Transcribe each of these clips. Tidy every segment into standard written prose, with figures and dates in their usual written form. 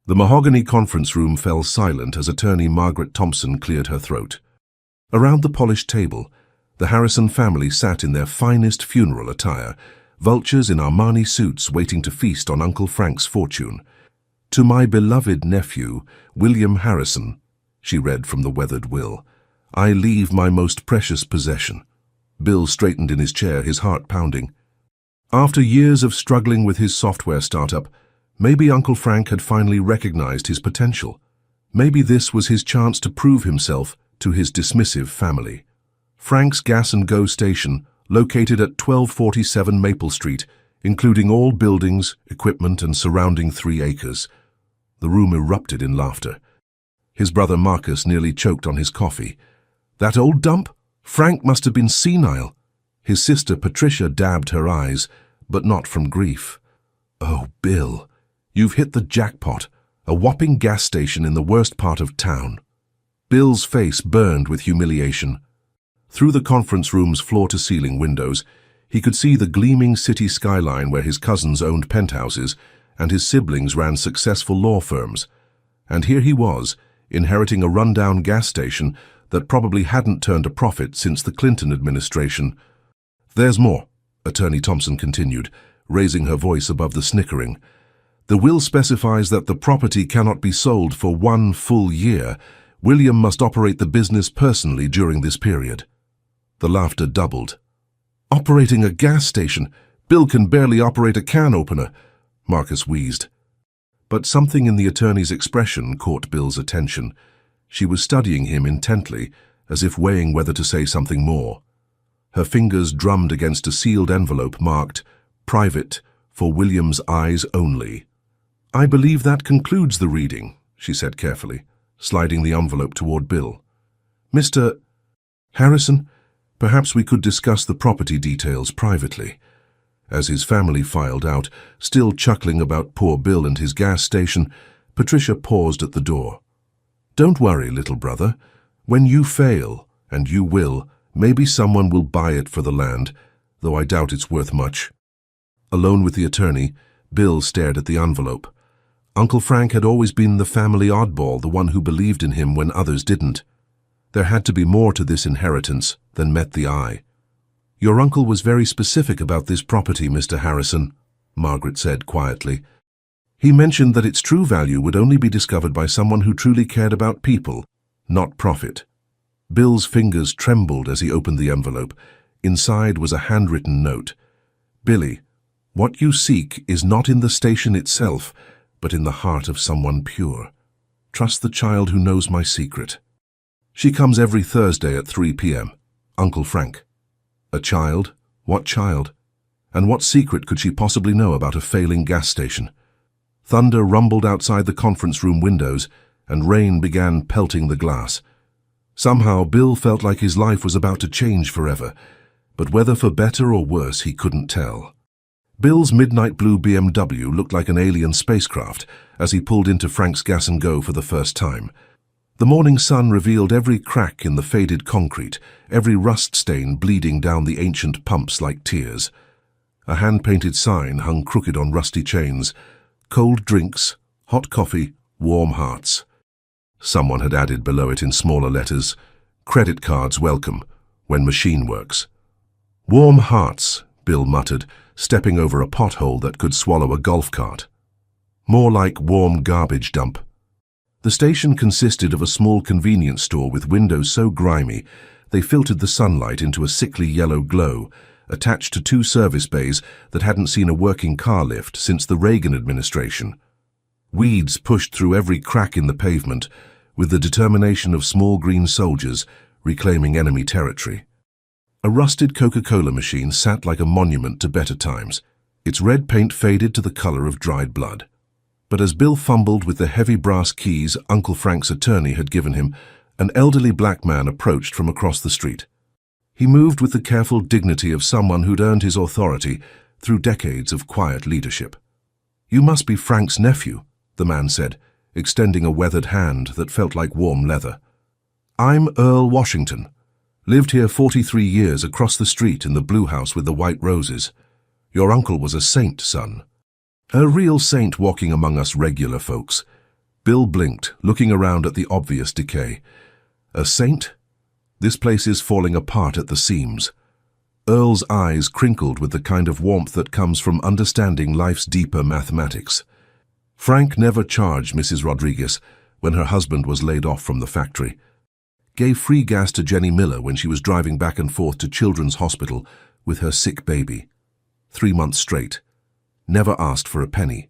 The mahogany conference room fell silent as attorney Margaret Thompson cleared her throat. Around the polished table, the Harrison family sat in their finest funeral attire, vultures in Armani suits waiting to feast on Uncle Frank's fortune. "To my beloved nephew, William Harrison," she read from the weathered will, "I leave my most precious possession." Bill straightened in his chair, his heart pounding. After years of struggling with his software startup, maybe Uncle Frank had finally recognized his potential. Maybe this was his chance to prove himself to his dismissive family. Frank's Gas and Go station, located at 1247 Maple Street, including all buildings, equipment, and surrounding 3 acres. The room erupted in laughter. His brother Marcus nearly choked on his coffee. "That old dump? Frank must have been senile." His sister Patricia dabbed her eyes, but not from grief. "Oh, Bill, you've hit the jackpot. A whopping gas station in the worst part of town." Bill's face burned with humiliation. Through the conference room's floor-to-ceiling windows, he could see the gleaming city skyline where his cousins owned penthouses and his siblings ran successful law firms. And here he was, inheriting a rundown gas station that probably hadn't turned a profit since the Clinton administration. "There's more," Attorney Thompson continued, raising her voice above the snickering. "The will specifies that the property cannot be sold for 1 full year. William must operate the business personally during this period." The laughter doubled. "Operating a gas station? Bill can barely operate a can opener," Marcus wheezed. But something in the attorney's expression caught Bill's attention. She was studying him intently, as if weighing whether to say something more. Her fingers drummed against a sealed envelope marked, "Private, for William's eyes only." "I believe that concludes the reading," she said carefully, sliding the envelope toward Bill. "Mr. Harrison, perhaps we could discuss the property details privately." As his family filed out, still chuckling about poor Bill and his gas station, Patricia paused at the door. "Don't worry, little brother. When you fail, and you will, maybe someone will buy it for the land, though I doubt it's worth much." Alone with the attorney, Bill stared at the envelope. Uncle Frank had always been the family oddball, the one who believed in him when others didn't. There had to be more to this inheritance than met the eye. "Your uncle was very specific about this property, Mr. Harrison," Margaret said quietly. "He mentioned that its true value would only be discovered by someone who truly cared about people, not profit." Bill's fingers trembled as he opened the envelope. Inside was a handwritten note. "Billy, what you seek is not in the station itself, but in the heart of someone pure. Trust the child who knows my secret. She comes every Thursday at 3 p.m. Uncle Frank." A child? What child? And what secret could she possibly know about a failing gas station? Thunder rumbled outside the conference room windows, and rain began pelting the glass. Somehow, Bill felt like his life was about to change forever, but whether for better or worse he couldn't tell. Bill's midnight blue BMW looked like an alien spacecraft as he pulled into Frank's Gas and Go for the first time. The morning sun revealed every crack in the faded concrete, every rust stain bleeding down the ancient pumps like tears. A hand-painted sign hung crooked on rusty chains. "Cold drinks, hot coffee, warm hearts." Someone had added below it in smaller letters, "Credit cards welcome, when machine works." "Warm hearts," Bill muttered, stepping over a pothole that could swallow a golf cart. More like warm garbage dump. The station consisted of a small convenience store with windows so grimy they filtered the sunlight into a sickly yellow glow, attached to 2 service bays that hadn't seen a working car lift since the Reagan administration. Weeds pushed through every crack in the pavement, with the determination of small green soldiers reclaiming enemy territory. A rusted Coca-Cola machine sat like a monument to better times. Its red paint faded to the color of dried blood. But as Bill fumbled with the heavy brass keys Uncle Frank's attorney had given him, an elderly black man approached from across the street. He moved with the careful dignity of someone who'd earned his authority through decades of quiet leadership. "You must be Frank's nephew," the man said, extending a weathered hand that felt like warm leather. "I'm Earl Washington. Lived here 43 years across the street in the blue house with the white roses. Your uncle was a saint, son. A real saint walking among us regular folks. Bill blinked, looking around at the obvious decay. A saint? This place is falling apart at the seams. Earl's eyes crinkled with the kind of warmth that comes from understanding life's deeper mathematics. Frank never charged Mrs. Rodriguez when her husband was laid off from the factory. Gave free gas to Jenny Miller when she was driving back and forth to Children's Hospital with her sick baby. 3 months straight. Never asked for a penny.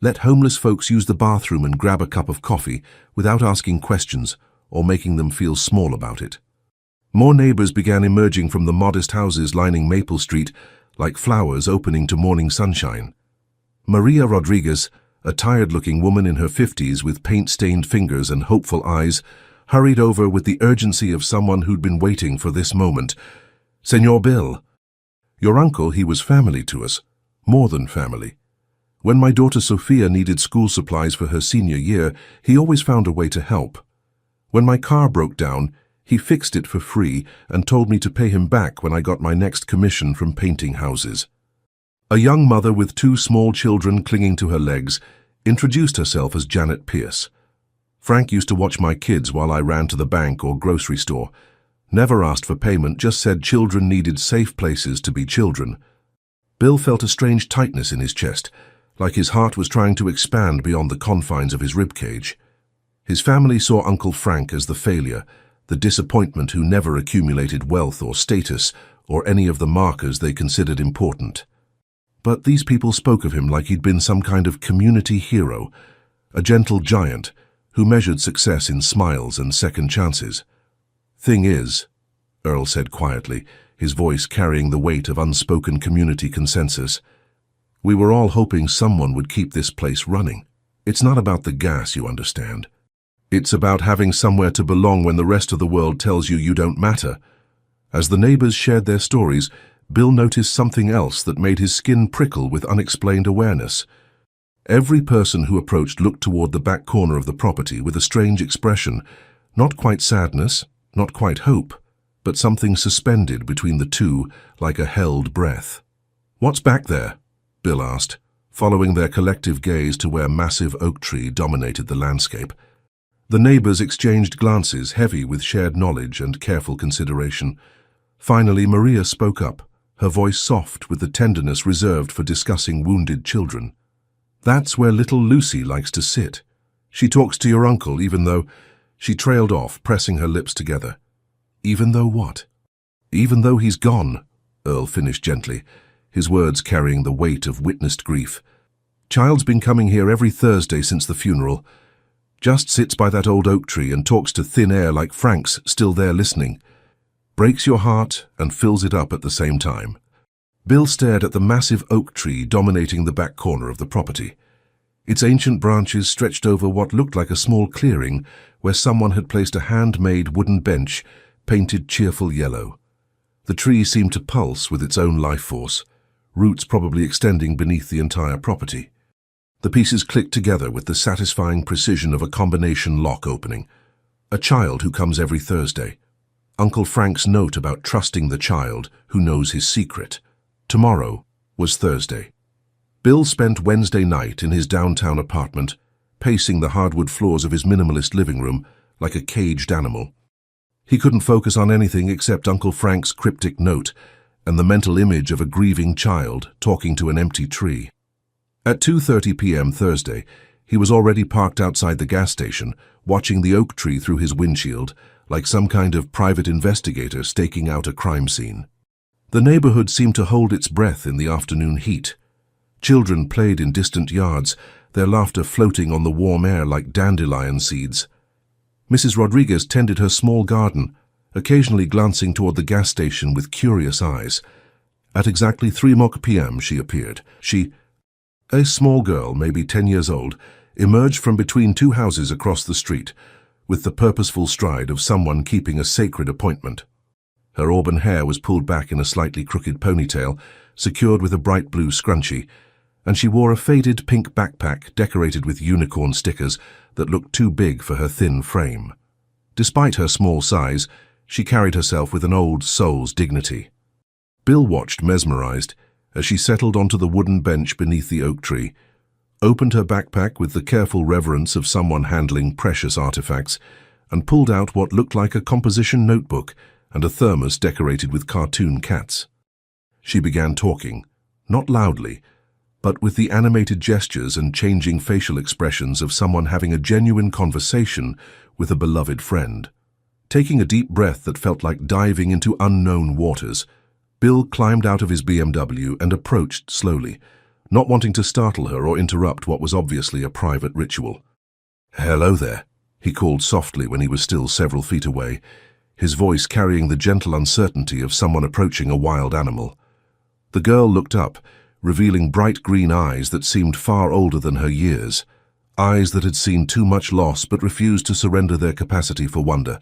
Let homeless folks use the bathroom and grab a cup of coffee without asking questions or making them feel small about it. More neighbors began emerging from the modest houses lining Maple Street like flowers opening to morning sunshine. Maria Rodriguez, a tired-looking woman in her 50s with paint-stained fingers and hopeful eyes, hurried over with the urgency of someone who'd been waiting for this moment. "Senor Bill, your uncle, he was family to us, more than family. When my daughter Sophia needed school supplies for her senior year, he always found a way to help. When my car broke down, he fixed it for free and told me to pay him back when I got my next commission from painting houses." A young mother with 2 small children clinging to her legs introduced herself as Janet Pierce. "Frank used to watch my kids while I ran to the bank or grocery store. Never asked for payment, just said children needed safe places to be children." Bill felt a strange tightness in his chest, like his heart was trying to expand beyond the confines of his ribcage. His family saw Uncle Frank as the failure, the disappointment who never accumulated wealth or status or any of the markers they considered important. But these people spoke of him like he'd been some kind of community hero, a gentle giant who measured success in smiles and second chances. "Thing is," Earl said quietly, his voice carrying the weight of unspoken community consensus, "we were all hoping someone would keep this place running. It's not about the gas, you understand. It's about having somewhere to belong when the rest of the world tells you you don't matter." As the neighbors shared their stories, Bill noticed something else that made his skin prickle with unexplained awareness. Every person who approached looked toward the back corner of the property with a strange expression, not quite sadness, not quite hope, but something suspended between the two like a held breath. "What's back there?" Bill asked, following their collective gaze to where a massive oak tree dominated the landscape. The neighbors exchanged glances heavy with shared knowledge and careful consideration. Finally, Maria spoke up, her voice soft with the tenderness reserved for discussing wounded children. "That's where little Lucy likes to sit. She talks to your uncle even though—" She trailed off, pressing her lips together. "Even though what?" "Even though he's gone," Earl finished gently, his words carrying the weight of witnessed grief. "Child's been coming here every Thursday since the funeral. Just sits by that old oak tree and talks to thin air like Frank's still there listening. Breaks your heart and fills it up at the same time." Bill stared at the massive oak tree dominating the back corner of the property. Its ancient branches stretched over what looked like a small clearing where someone had placed a handmade wooden bench painted cheerful yellow. The tree seemed to pulse with its own life force, roots probably extending beneath the entire property. The pieces clicked together with the satisfying precision of a combination lock opening. A child who comes every Thursday. Uncle Frank's note about trusting the child who knows his secret. Tomorrow was Thursday. Bill spent Wednesday night in his downtown apartment, pacing the hardwood floors of his minimalist living room like a caged animal. He couldn't focus on anything except Uncle Frank's cryptic note and the mental image of a grieving child talking to an empty tree. At 2:30 p.m. Thursday, he was already parked outside the gas station, watching the oak tree through his windshield, like some kind of private investigator staking out a crime scene. The neighborhood seemed to hold its breath in the afternoon heat. Children played in distant yards, their laughter floating on the warm air like dandelion seeds. Mrs. Rodriguez tended her small garden, occasionally glancing toward the gas station with curious eyes. At exactly 3 p.m. she appeared. A small girl, maybe 10 years old, emerged from between 2 houses across the street, with the purposeful stride of someone keeping a sacred appointment. Her auburn hair was pulled back in a slightly crooked ponytail, secured with a bright blue scrunchie, and she wore a faded pink backpack decorated with unicorn stickers that looked too big for her thin frame. Despite her small size, she carried herself with an old soul's dignity. Bill watched mesmerized as she settled onto the wooden bench beneath the oak tree, opened her backpack with the careful reverence of someone handling precious artifacts, and pulled out what looked like a composition notebook and a thermos decorated with cartoon cats. She began talking, not loudly, but with the animated gestures and changing facial expressions of someone having a genuine conversation with a beloved friend. Taking a deep breath that felt like diving into unknown waters, Bill climbed out of his BMW and approached slowly, not wanting to startle her or interrupt what was obviously a private ritual. "Hello there," he called softly when he was still several feet away, his voice carrying the gentle uncertainty of someone approaching a wild animal. The girl looked up, revealing bright green eyes that seemed far older than her years, eyes that had seen too much loss but refused to surrender their capacity for wonder.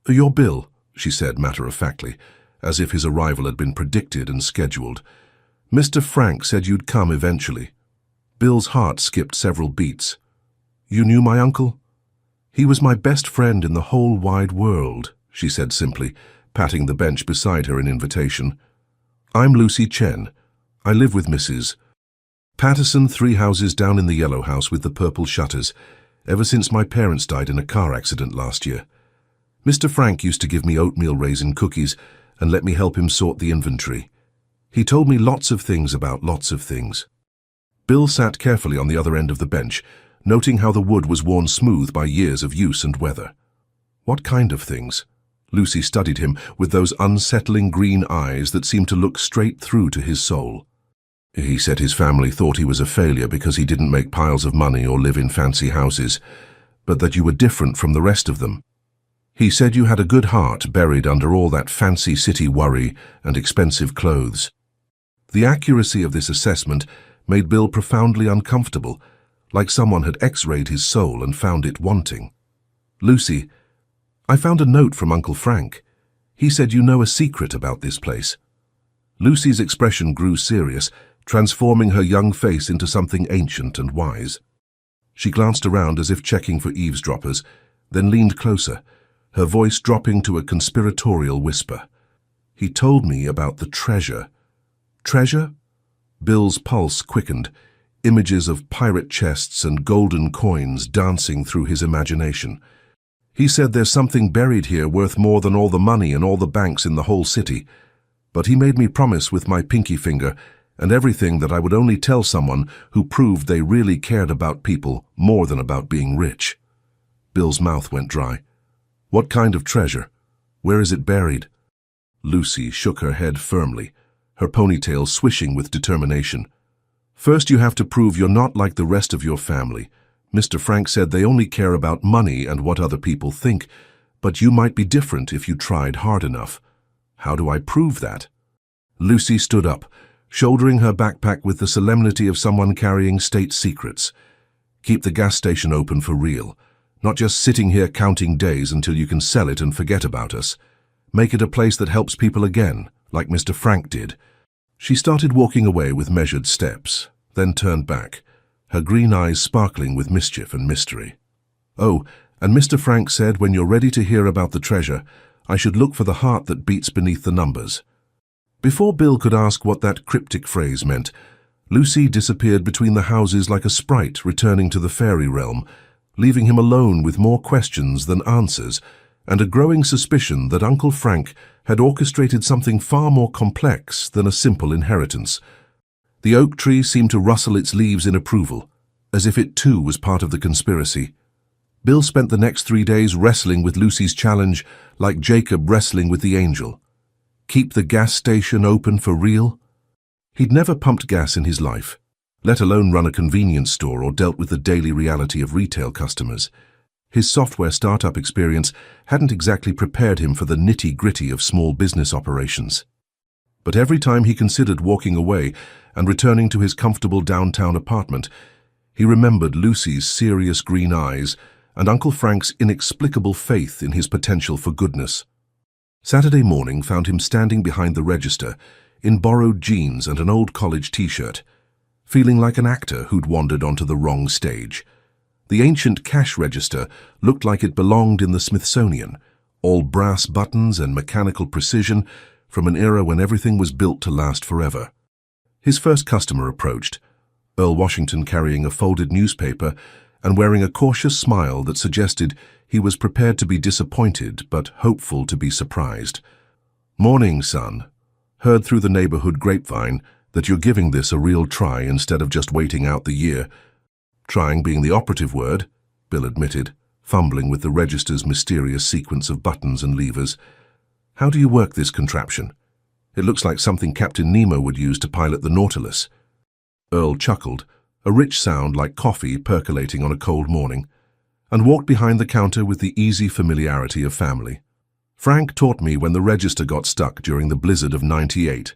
"You're Bill," she said matter-of-factly, as if his arrival had been predicted and scheduled. "Mr. Frank said you'd come eventually." Bill's heart skipped several beats. "You knew my uncle?" "He was my best friend in the whole wide world," she said simply, patting the bench beside her in invitation. "I'm Lucy Chen. I live with Mrs. Patterson, 3 houses down in the yellow house with the purple shutters, ever since my parents died in a car accident last year. Mr. Frank used to give me oatmeal raisin cookies and let me help him sort the inventory. He told me lots of things about lots of things." Bill sat carefully on the other end of the bench, noting how the wood was worn smooth by years of use and weather. "What kind of things?" Lucy studied him with those unsettling green eyes that seemed to look straight through to his soul. "He said his family thought he was a failure because he didn't make piles of money or live in fancy houses, but that you were different from the rest of them. He said you had a good heart buried under all that fancy city worry and expensive clothes." The accuracy of this assessment made Bill profoundly uncomfortable, like someone had x-rayed his soul and found it wanting. "Lucy, I found a note from Uncle Frank. He said you know a secret about this place." Lucy's expression grew serious, transforming her young face into something ancient and wise. She glanced around as if checking for eavesdroppers, then leaned closer, her voice dropping to a conspiratorial whisper. "He told me about the treasure." "Treasure?" Bill's pulse quickened, images of pirate chests and golden coins dancing through his imagination. "He said there's something buried here worth more than all the money in all the banks in the whole city. But he made me promise with my pinky finger and everything that I would only tell someone who proved they really cared about people more than about being rich." Bill's mouth went dry. "What kind of treasure? Where is it buried?" Lucy shook her head firmly, her ponytail swishing with determination. "First you have to prove you're not like the rest of your family. Mr. Frank said they only care about money and what other people think, but you might be different if you tried hard enough." "How do I prove that?" Lucy stood up, shouldering her backpack with the solemnity of someone carrying state secrets. "Keep the gas station open for real, not just sitting here counting days until you can sell it and forget about us. Make it a place that helps people again, like Mr. Frank did." She started walking away with measured steps, then turned back, her green eyes sparkling with mischief and mystery. "Oh, and Mr. Frank said when you're ready to hear about the treasure, I should look for the heart that beats beneath the numbers." Before Bill could ask what that cryptic phrase meant, Lucy disappeared between the houses like a sprite returning to the fairy realm, leaving him alone with more questions than answers, and a growing suspicion that Uncle Frank had orchestrated something far more complex than a simple inheritance. The oak tree seemed to rustle its leaves in approval, as if it too was part of the conspiracy. Bill spent the next 3 days wrestling with Lucy's challenge like Jacob wrestling with the angel. Keep the gas station open for real? He'd never pumped gas in his life, let alone run a convenience store or dealt with the daily reality of retail customers. His software startup experience hadn't exactly prepared him for the nitty-gritty of small business operations. But every time he considered walking away and returning to his comfortable downtown apartment, he remembered Lucy's serious green eyes and Uncle Frank's inexplicable faith in his potential for goodness. Saturday morning found him standing behind the register in borrowed jeans and an old college t-shirt, feeling like an actor who'd wandered onto the wrong stage. The ancient cash register looked like it belonged in the Smithsonian, all brass buttons and mechanical precision from an era when everything was built to last forever. His first customer approached, Earl Washington carrying a folded newspaper and wearing a cautious smile that suggested he was prepared to be disappointed but hopeful to be surprised. "Morning, son. Heard through the neighborhood grapevine that you're giving this a real try instead of just waiting out the year." "Trying being the operative word," Bill admitted, fumbling with the register's mysterious sequence of buttons and levers. "How do you work this contraption? It looks like something Captain Nemo would use to pilot the Nautilus." Earl chuckled, a rich sound like coffee percolating on a cold morning, and walked behind the counter with the easy familiarity of family. "Frank taught me when the register got stuck during the blizzard of '98.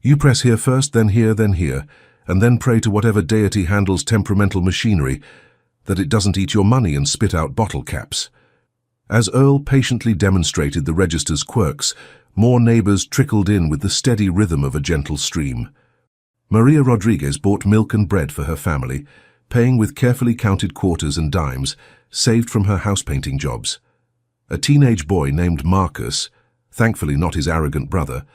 You press here first, then here, and then pray to whatever deity handles temperamental machinery that it doesn't eat your money and spit out bottle caps." As Earl patiently demonstrated the register's quirks, more neighbors trickled in with the steady rhythm of a gentle stream. Maria Rodriguez bought milk and bread for her family, paying with carefully counted quarters and dimes, saved from her house-painting jobs. A teenage boy named Marcus, thankfully not his arrogant brother,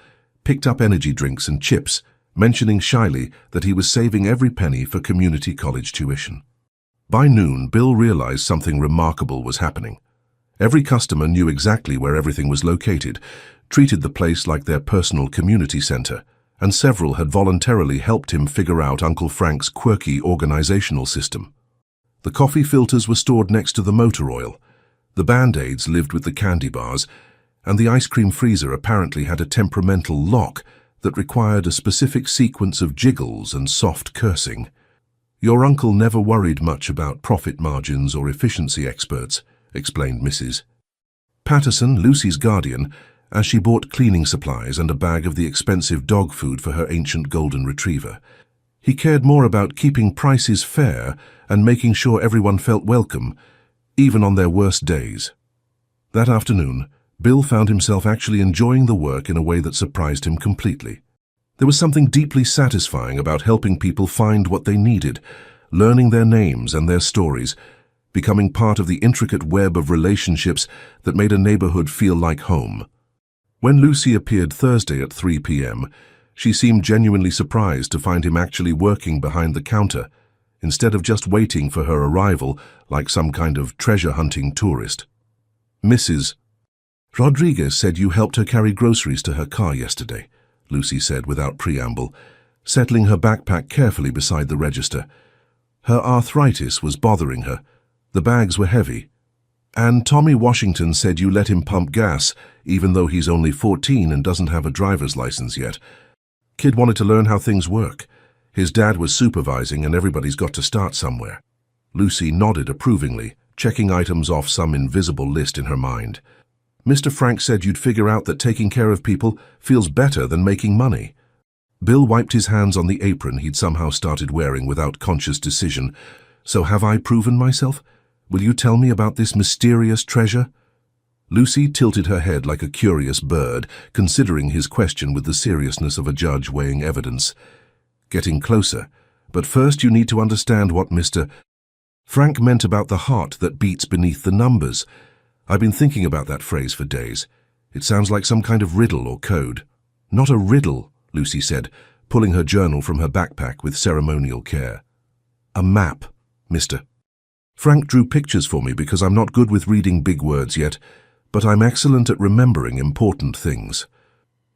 picked up energy drinks and chips, mentioning shyly that he was saving every penny for community college tuition. By noon, Bill realized something remarkable was happening. Every customer knew exactly where everything was located, treated the place like their personal community center, and several had voluntarily helped him figure out Uncle Frank's quirky organizational system. The coffee filters were stored next to the motor oil, the Band-Aids lived with the candy bars, and the ice cream freezer apparently had a temperamental lock that required a specific sequence of jiggles and soft cursing. "Your uncle never worried much about profit margins or efficiency experts," explained Mrs. Patterson, Lucy's guardian, as she bought cleaning supplies and a bag of the expensive dog food for her ancient golden retriever. "He cared more about keeping prices fair and making sure everyone felt welcome, even on their worst days." That afternoon, Bill found himself actually enjoying the work in a way that surprised him completely. There was something deeply satisfying about helping people find what they needed, learning their names and their stories, becoming part of the intricate web of relationships that made a neighborhood feel like home. When Lucy appeared Thursday at 3 p.m., she seemed genuinely surprised to find him actually working behind the counter, instead of just waiting for her arrival like some kind of treasure-hunting tourist. "Mrs. Rodriguez said you helped her carry groceries to her car yesterday," Lucy said without preamble, settling her backpack carefully beside the register. Her arthritis was bothering her. The bags were heavy. "And Tommy Washington said you let him pump gas, even though he's only 14 and doesn't have a driver's license yet. Kid wanted to learn how things work. His dad was supervising and everybody's got to start somewhere." Lucy nodded approvingly, checking items off some invisible list in her mind. "Mr. Frank said you'd figure out that taking care of people feels better than making money." Bill wiped his hands on the apron he'd somehow started wearing without conscious decision. "So have I proven myself? Will you tell me about this mysterious treasure?" Lucy tilted her head like a curious bird, considering his question with the seriousness of a judge weighing evidence. "Getting closer. But first you need to understand what Mr. Frank meant about the heart that beats beneath the numbers. I've been thinking about that phrase for days. It sounds like some kind of riddle or code." "Not a riddle," Lucy said, pulling her journal from her backpack with ceremonial care. "A map, Mr. Frank drew pictures for me because I'm not good with reading big words yet, but I'm excellent at remembering important things."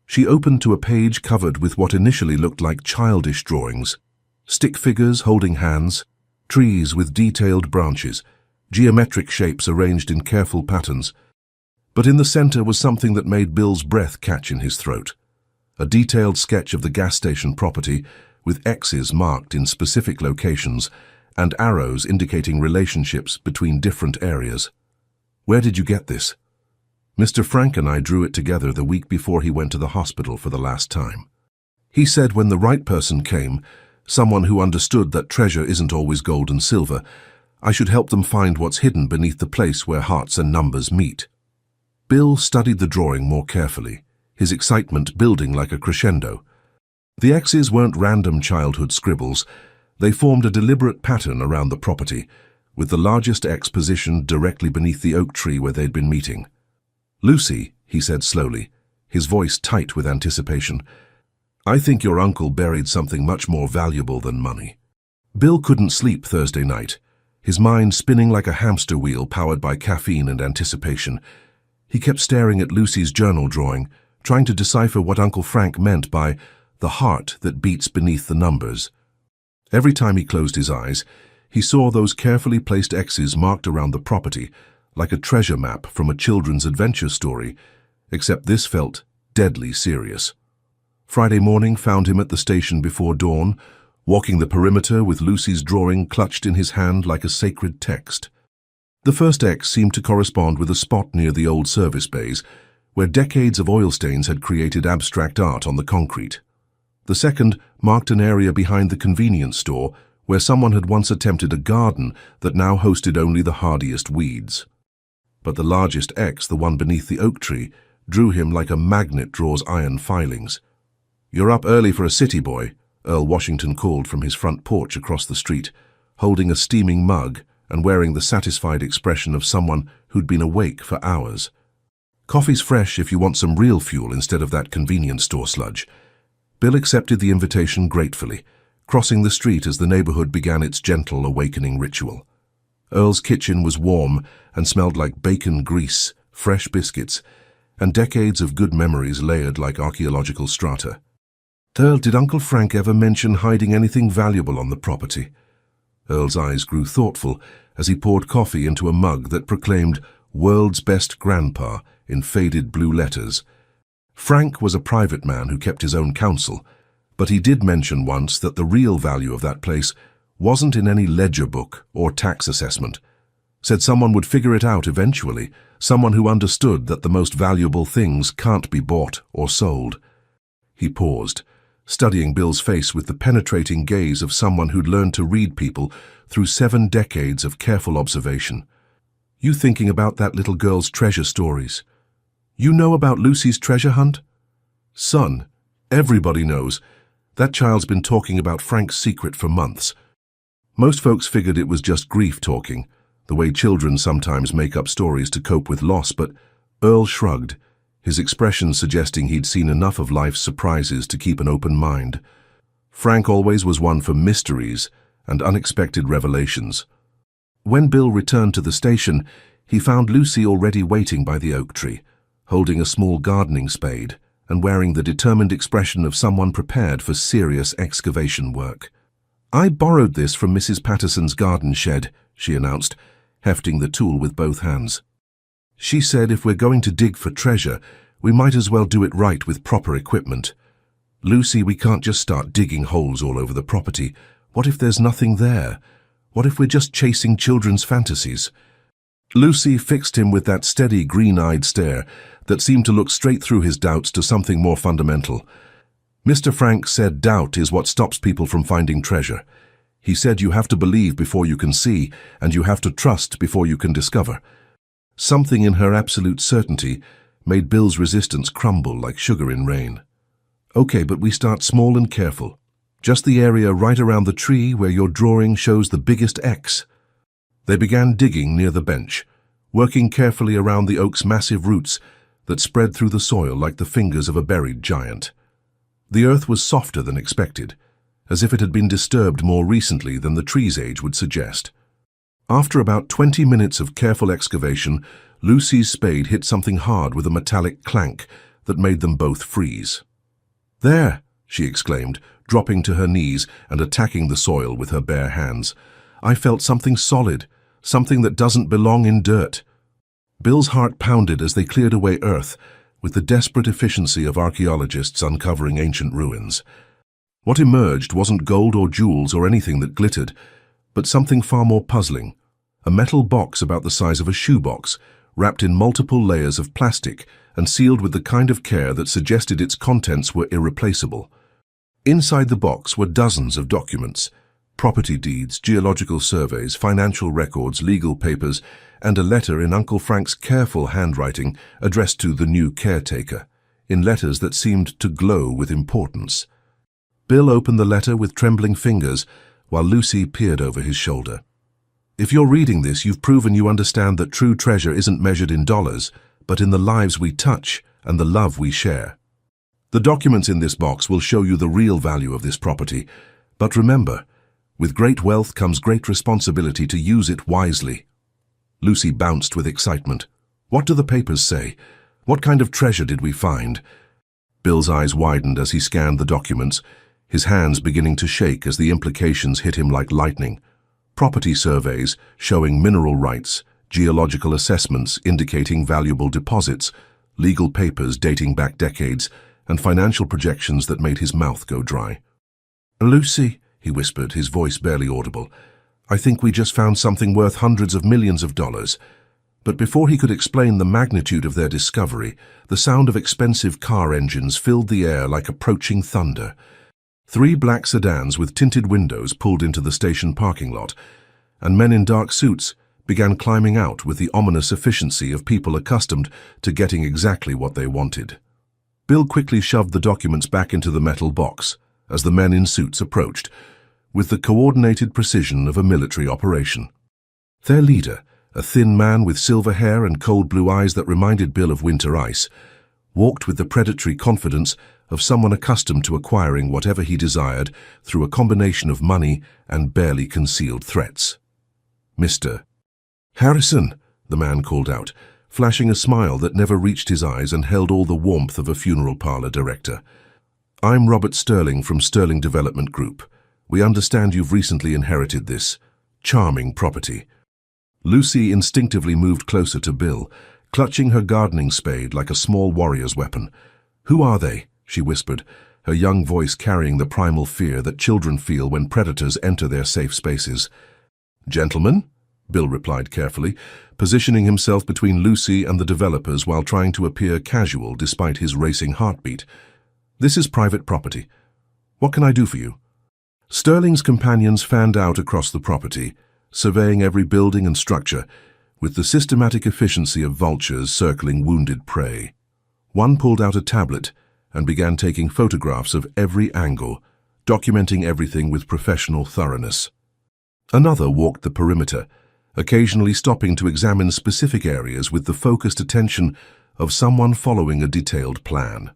She opened to a page covered with what initially looked like childish drawings. Stick figures holding hands, trees with detailed branches, geometric shapes arranged in careful patterns. But in the center was something that made Bill's breath catch in his throat. A detailed sketch of the gas station property, with X's marked in specific locations and arrows indicating relationships between different areas. "Where did you get this?" "Mr. Frank and I drew it together the week before he went to the hospital for the last time. He said when the right person came, someone who understood that treasure isn't always gold and silver, I should help them find what's hidden beneath the place where hearts and numbers meet." Bill studied the drawing more carefully, his excitement building like a crescendo. The X's weren't random childhood scribbles. They formed a deliberate pattern around the property, with the largest X positioned directly beneath the oak tree where they'd been meeting. "Lucy," he said slowly, his voice tight with anticipation, "I think your uncle buried something much more valuable than money." Bill couldn't sleep Thursday night, his mind spinning like a hamster wheel powered by caffeine and anticipation. He kept staring at Lucy's journal drawing, trying to decipher what Uncle Frank meant by the heart that beats beneath the numbers. Every time he closed his eyes, he saw those carefully placed X's marked around the property, like a treasure map from a children's adventure story, except this felt deadly serious. Friday morning found him at the station before dawn, walking the perimeter with Lucy's drawing clutched in his hand like a sacred text. The first X seemed to correspond with a spot near the old service bays, where decades of oil stains had created abstract art on the concrete. The second marked an area behind the convenience store where someone had once attempted a garden that now hosted only the hardiest weeds. But the largest X, the one beneath the oak tree, drew him like a magnet draws iron filings. "You're up early for a city boy," Earl Washington called from his front porch across the street, holding a steaming mug and wearing the satisfied expression of someone who'd been awake for hours. "Coffee's fresh if you want some real fuel instead of that convenience store sludge." Bill accepted the invitation gratefully, crossing the street as the neighborhood began its gentle awakening ritual. Earl's kitchen was warm and smelled like bacon grease, fresh biscuits, and decades of good memories layered like archaeological strata. "Earl, did Uncle Frank ever mention hiding anything valuable on the property?" Earl's eyes grew thoughtful as he poured coffee into a mug that proclaimed "World's Best Grandpa" in faded blue letters. Frank was a private man who kept his own counsel, but he did mention once that the real value of that place wasn't in any ledger book or tax assessment. Said someone would figure it out eventually, someone who understood that the most valuable things can't be bought or sold. He paused, studying Bill's face with the penetrating gaze of someone who'd learned to read people through 7 decades of careful observation. "You thinking about that little girl's treasure stories? You know about Lucy's treasure hunt?" "Son, everybody knows. That child's been talking about Frank's secret for months." Most folks figured it was just grief talking, the way children sometimes make up stories to cope with loss, but Earl shrugged, his expression suggesting he'd seen enough of life's surprises to keep an open mind. Frank always was one for mysteries and unexpected revelations. When Bill returned to the station, he found Lucy already waiting by the oak tree, holding a small gardening spade and wearing the determined expression of someone prepared for serious excavation work. "I borrowed this from Mrs. Patterson's garden shed," she announced, hefting the tool with both hands. "She said if we're going to dig for treasure, we might as well do it right with proper equipment. Lucy, we can't just start digging holes all over the property. What if there's nothing there? What if we're just chasing children's fantasies?" Lucy fixed him with that steady, green-eyed stare that seemed to look straight through his doubts to something more fundamental. "Mr. Frank said doubt is what stops people from finding treasure. He said you have to believe before you can see, and you have to trust before you can discover." Something in her absolute certainty made Bill's resistance crumble like sugar in rain. "Okay, but we start small and careful. Just the area right around the tree where your drawing shows the biggest X." They began digging near the bench, working carefully around the oak's massive roots that spread through the soil like the fingers of a buried giant. The earth was softer than expected, as if it had been disturbed more recently than the tree's age would suggest. After about 20 minutes of careful excavation, Lucy's spade hit something hard with a metallic clank that made them both freeze. "There!" she exclaimed, dropping to her knees and attacking the soil with her bare hands. "I felt something solid, something that doesn't belong in dirt." Bill's heart pounded as they cleared away earth, with the desperate efficiency of archaeologists uncovering ancient ruins. What emerged wasn't gold or jewels or anything that glittered, but something far more puzzling. A metal box about the size of a shoebox, wrapped in multiple layers of plastic and sealed with the kind of care that suggested its contents were irreplaceable. Inside the box were dozens of documents: property deeds, geological surveys, financial records, legal papers, and a letter in Uncle Frank's careful handwriting addressed to the new caretaker, in letters that seemed to glow with importance. Bill opened the letter with trembling fingers, while Lucy peered over his shoulder. "If you're reading this, you've proven you understand that true treasure isn't measured in dollars, but in the lives we touch and the love we share. The documents in this box will show you the real value of this property, but remember, With great wealth comes great responsibility to use it wisely. Lucy bounced with excitement. What do the papers say? What kind of treasure did we find? Bill's eyes widened as he scanned the documents, his hands beginning to shake as the implications hit him like lightning. Property surveys showing mineral rights, geological assessments indicating valuable deposits, legal papers dating back decades, and financial projections that made his mouth go dry. "Lucy," he whispered, his voice barely audible, "I think we just found something worth hundreds of millions of dollars." But before he could explain the magnitude of their discovery, the sound of expensive car engines filled the air like approaching thunder. 3 black sedans with tinted windows pulled into the station parking lot, and men in dark suits began climbing out with the ominous efficiency of people accustomed to getting exactly what they wanted. Bill quickly shoved the documents back into the metal box as the men in suits approached, with the coordinated precision of a military operation. Their leader, a thin man with silver hair and cold blue eyes that reminded Bill of winter ice, walked with the predatory confidence of someone accustomed to acquiring whatever he desired through a combination of money and barely concealed threats. "Mr. Harrison," the man called out, flashing a smile that never reached his eyes and held all the warmth of a funeral parlor director. "I'm Robert Sterling from Sterling Development Group. We understand you've recently inherited this charming property." Lucy instinctively moved closer to Bill, clutching her gardening spade like a small warrior's weapon. "Who are they?" she whispered, her young voice carrying the primal fear that children feel when predators enter their safe spaces. "Gentlemen," Bill replied carefully, positioning himself between Lucy and the developers while trying to appear casual despite his racing heartbeat. "This is private property. What can I do for you?" Sterling's companions fanned out across the property, surveying every building and structure, with the systematic efficiency of vultures circling wounded prey. One pulled out a tablet and began taking photographs of every angle, documenting everything with professional thoroughness. Another walked the perimeter, occasionally stopping to examine specific areas with the focused attention of someone following a detailed plan.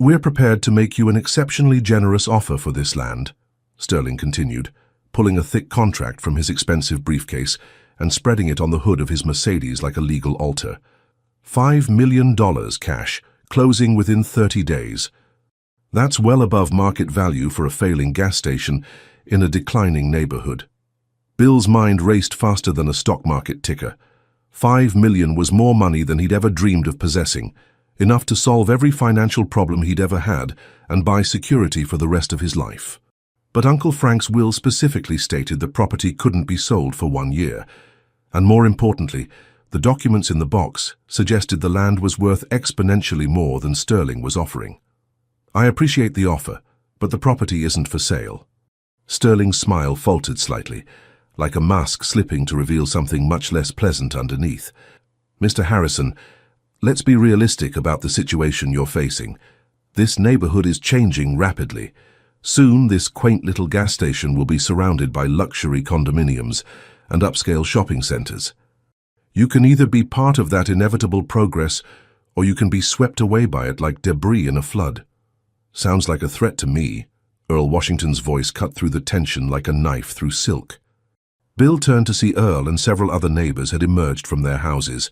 "We're prepared to make you an exceptionally generous offer for this land," Sterling continued, pulling a thick contract from his expensive briefcase and spreading it on the hood of his Mercedes like a legal altar. $5 million cash, closing within 30 days. That's well above market value for a failing gas station in a declining neighborhood. Bill's mind raced faster than a stock market ticker. $5 million was more money than he'd ever dreamed of possessing, enough to solve every financial problem he'd ever had and buy security for the rest of his life. But Uncle Frank's will specifically stated the property couldn't be sold for 1 year, and more importantly, the documents in the box suggested the land was worth exponentially more than Sterling was offering. "I appreciate the offer, but the property isn't for sale." Sterling's smile faltered slightly, like a mask slipping to reveal something much less pleasant underneath. "Mr. Harrison, let's be realistic about the situation you're facing. This neighborhood is changing rapidly. Soon, this quaint little gas station will be surrounded by luxury condominiums and upscale shopping centers. You can either be part of that inevitable progress, or you can be swept away by it like debris in a flood." "Sounds like a threat to me." Earl Washington's voice cut through the tension like a knife through silk. Bill turned to see Earl and several other neighbors had emerged from their houses,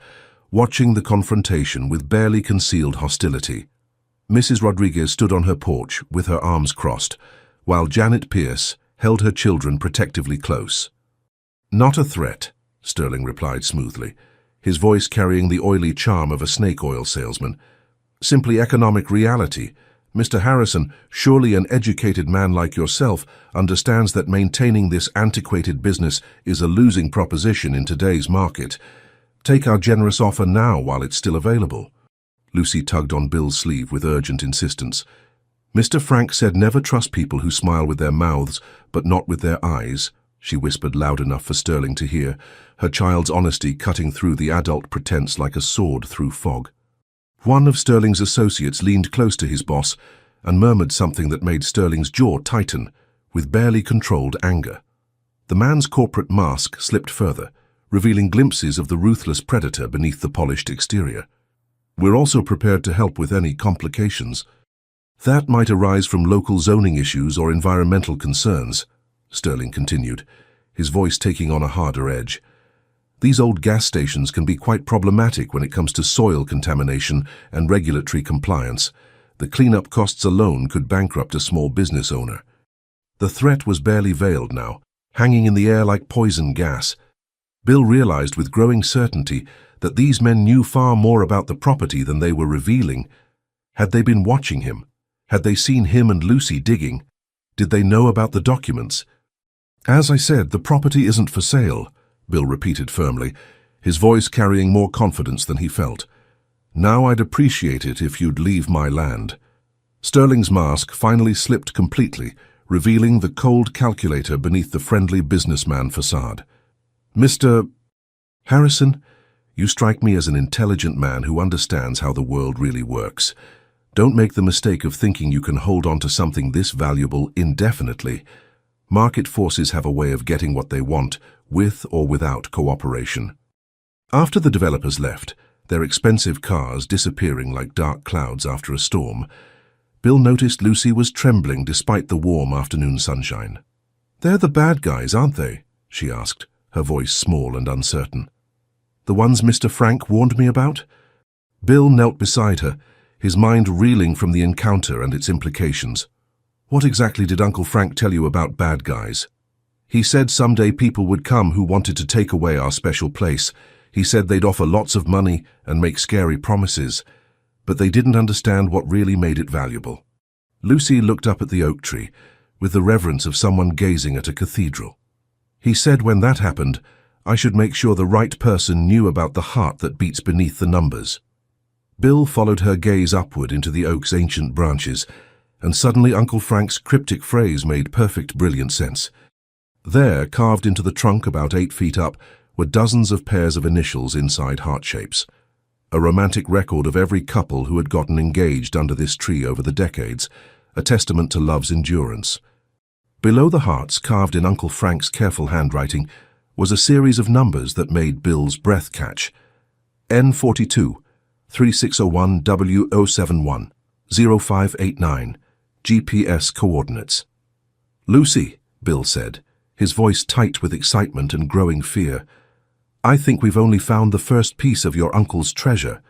watching the confrontation with barely concealed hostility. Mrs. Rodriguez stood on her porch with her arms crossed, while Janet Pierce held her children protectively close. "Not a threat," Sterling replied smoothly, his voice carrying the oily charm of a snake oil salesman. "Simply economic reality. Mr. Harrison, surely an educated man like yourself understands that maintaining this antiquated business is a losing proposition in today's market. Take our generous offer now while it's still available." Lucy tugged on Bill's sleeve with urgent insistence. "Mr. Frank said never trust people who smile with their mouths but not with their eyes," she whispered loud enough for Sterling to hear, her child's honesty cutting through the adult pretense like a sword through fog. One of Sterling's associates leaned close to his boss and murmured something that made Sterling's jaw tighten, with barely controlled anger. The man's corporate mask slipped further, revealing glimpses of the ruthless predator beneath the polished exterior. "We're also prepared to help with any complications that might arise from local zoning issues or environmental concerns," Sterling continued, his voice taking on a harder edge. These old gas stations can be quite problematic when it comes to soil contamination and regulatory compliance. The cleanup costs alone could bankrupt a small business owner. The threat was barely veiled now, hanging in the air like poison gas. Bill realized with growing certainty that these men knew far more about the property than they were revealing. Had they been watching him? Had they seen him and Lucy digging? Did they know about the documents? "As I said, the property isn't for sale," Bill repeated firmly, his voice carrying more confidence than he felt. "Now I'd appreciate it if you'd leave my land." Sterling's mask finally slipped completely, revealing the cold calculator beneath the friendly businessman facade. "Mr. Harrison, you strike me as an intelligent man who understands how the world really works. Don't make the mistake of thinking you can hold on to something this valuable indefinitely. Market forces have a way of getting what they want, with or without cooperation." After the developers left, their expensive cars disappearing like dark clouds after a storm, Bill noticed Lucy was trembling despite the warm afternoon sunshine. "They're the bad guys, aren't they?" she asked, her voice small and uncertain. "The ones Mr. Frank warned me about?" Bill knelt beside her, his mind reeling from the encounter and its implications. "What exactly did Uncle Frank tell you about bad guys?" "He said someday people would come who wanted to take away our special place. He said they'd offer lots of money and make scary promises, but they didn't understand what really made it valuable." Lucy looked up at the oak tree with the reverence of someone gazing at a cathedral. "He said when that happened, I should make sure the right person knew about the heart that beats beneath the numbers." Bill followed her gaze upward into the oak's ancient branches, and suddenly Uncle Frank's cryptic phrase made perfect, brilliant sense. There, carved into the trunk about 8 feet up, were dozens of pairs of initials inside heart shapes. A romantic record of every couple who had gotten engaged under this tree over the decades, a testament to love's endurance. Below the hearts, carved in Uncle Frank's careful handwriting, was a series of numbers that made Bill's breath catch. N42, 3601 W071, 0589, GPS coordinates. "Lucy," Bill said, his voice tight with excitement and growing fear, "I think we've only found the first piece of your uncle's treasure.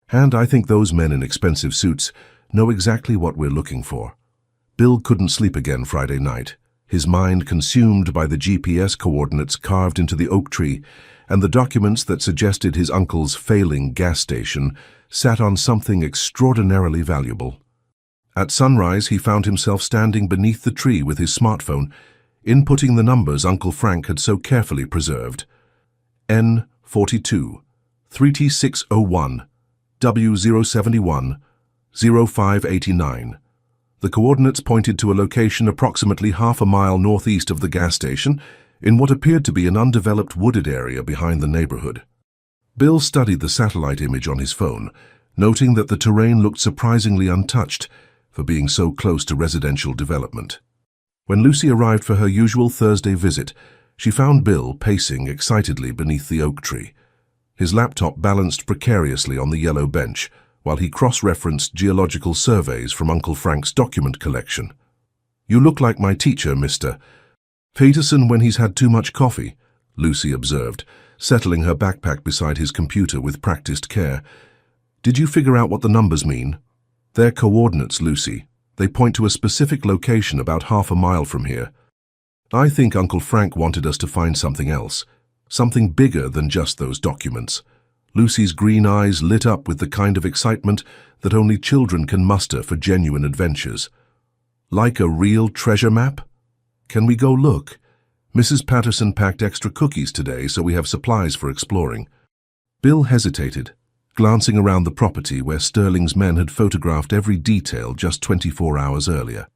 And I think those men in expensive suits know exactly what we're looking for." Bill couldn't sleep again Friday night, his mind consumed by the GPS coordinates carved into the oak tree and the documents that suggested his uncle's failing gas station sat on something extraordinarily valuable. At sunrise, he found himself standing beneath the tree with his smartphone, inputting the numbers Uncle Frank had so carefully preserved. N42, 3601, W071, 0589. The coordinates pointed to a location approximately half a mile northeast of the gas station, in what appeared to be an undeveloped wooded area behind the neighborhood. Bill studied the satellite image on his phone, noting that the terrain looked surprisingly untouched for being so close to residential development. When Lucy arrived for her usual Thursday visit, she found Bill pacing excitedly beneath the oak tree. His laptop balanced precariously on the yellow bench, while he cross-referenced geological surveys from Uncle Frank's document collection. "You look like my teacher, Mr. Peterson, when he's had too much coffee," Lucy observed, settling her backpack beside his computer with practiced care. "Did you figure out what the numbers mean?" "They're coordinates, Lucy. They point to a specific location about half a mile from here. I think Uncle Frank wanted us to find something else, something bigger than just those documents." Lucy's green eyes lit up with the kind of excitement that only children can muster for genuine adventures. "Like a real treasure map? Can we go look? Mrs. Patterson packed extra cookies today, so we have supplies for exploring." Bill hesitated, glancing around the property where Sterling's men had photographed every detail just 24 hours earlier.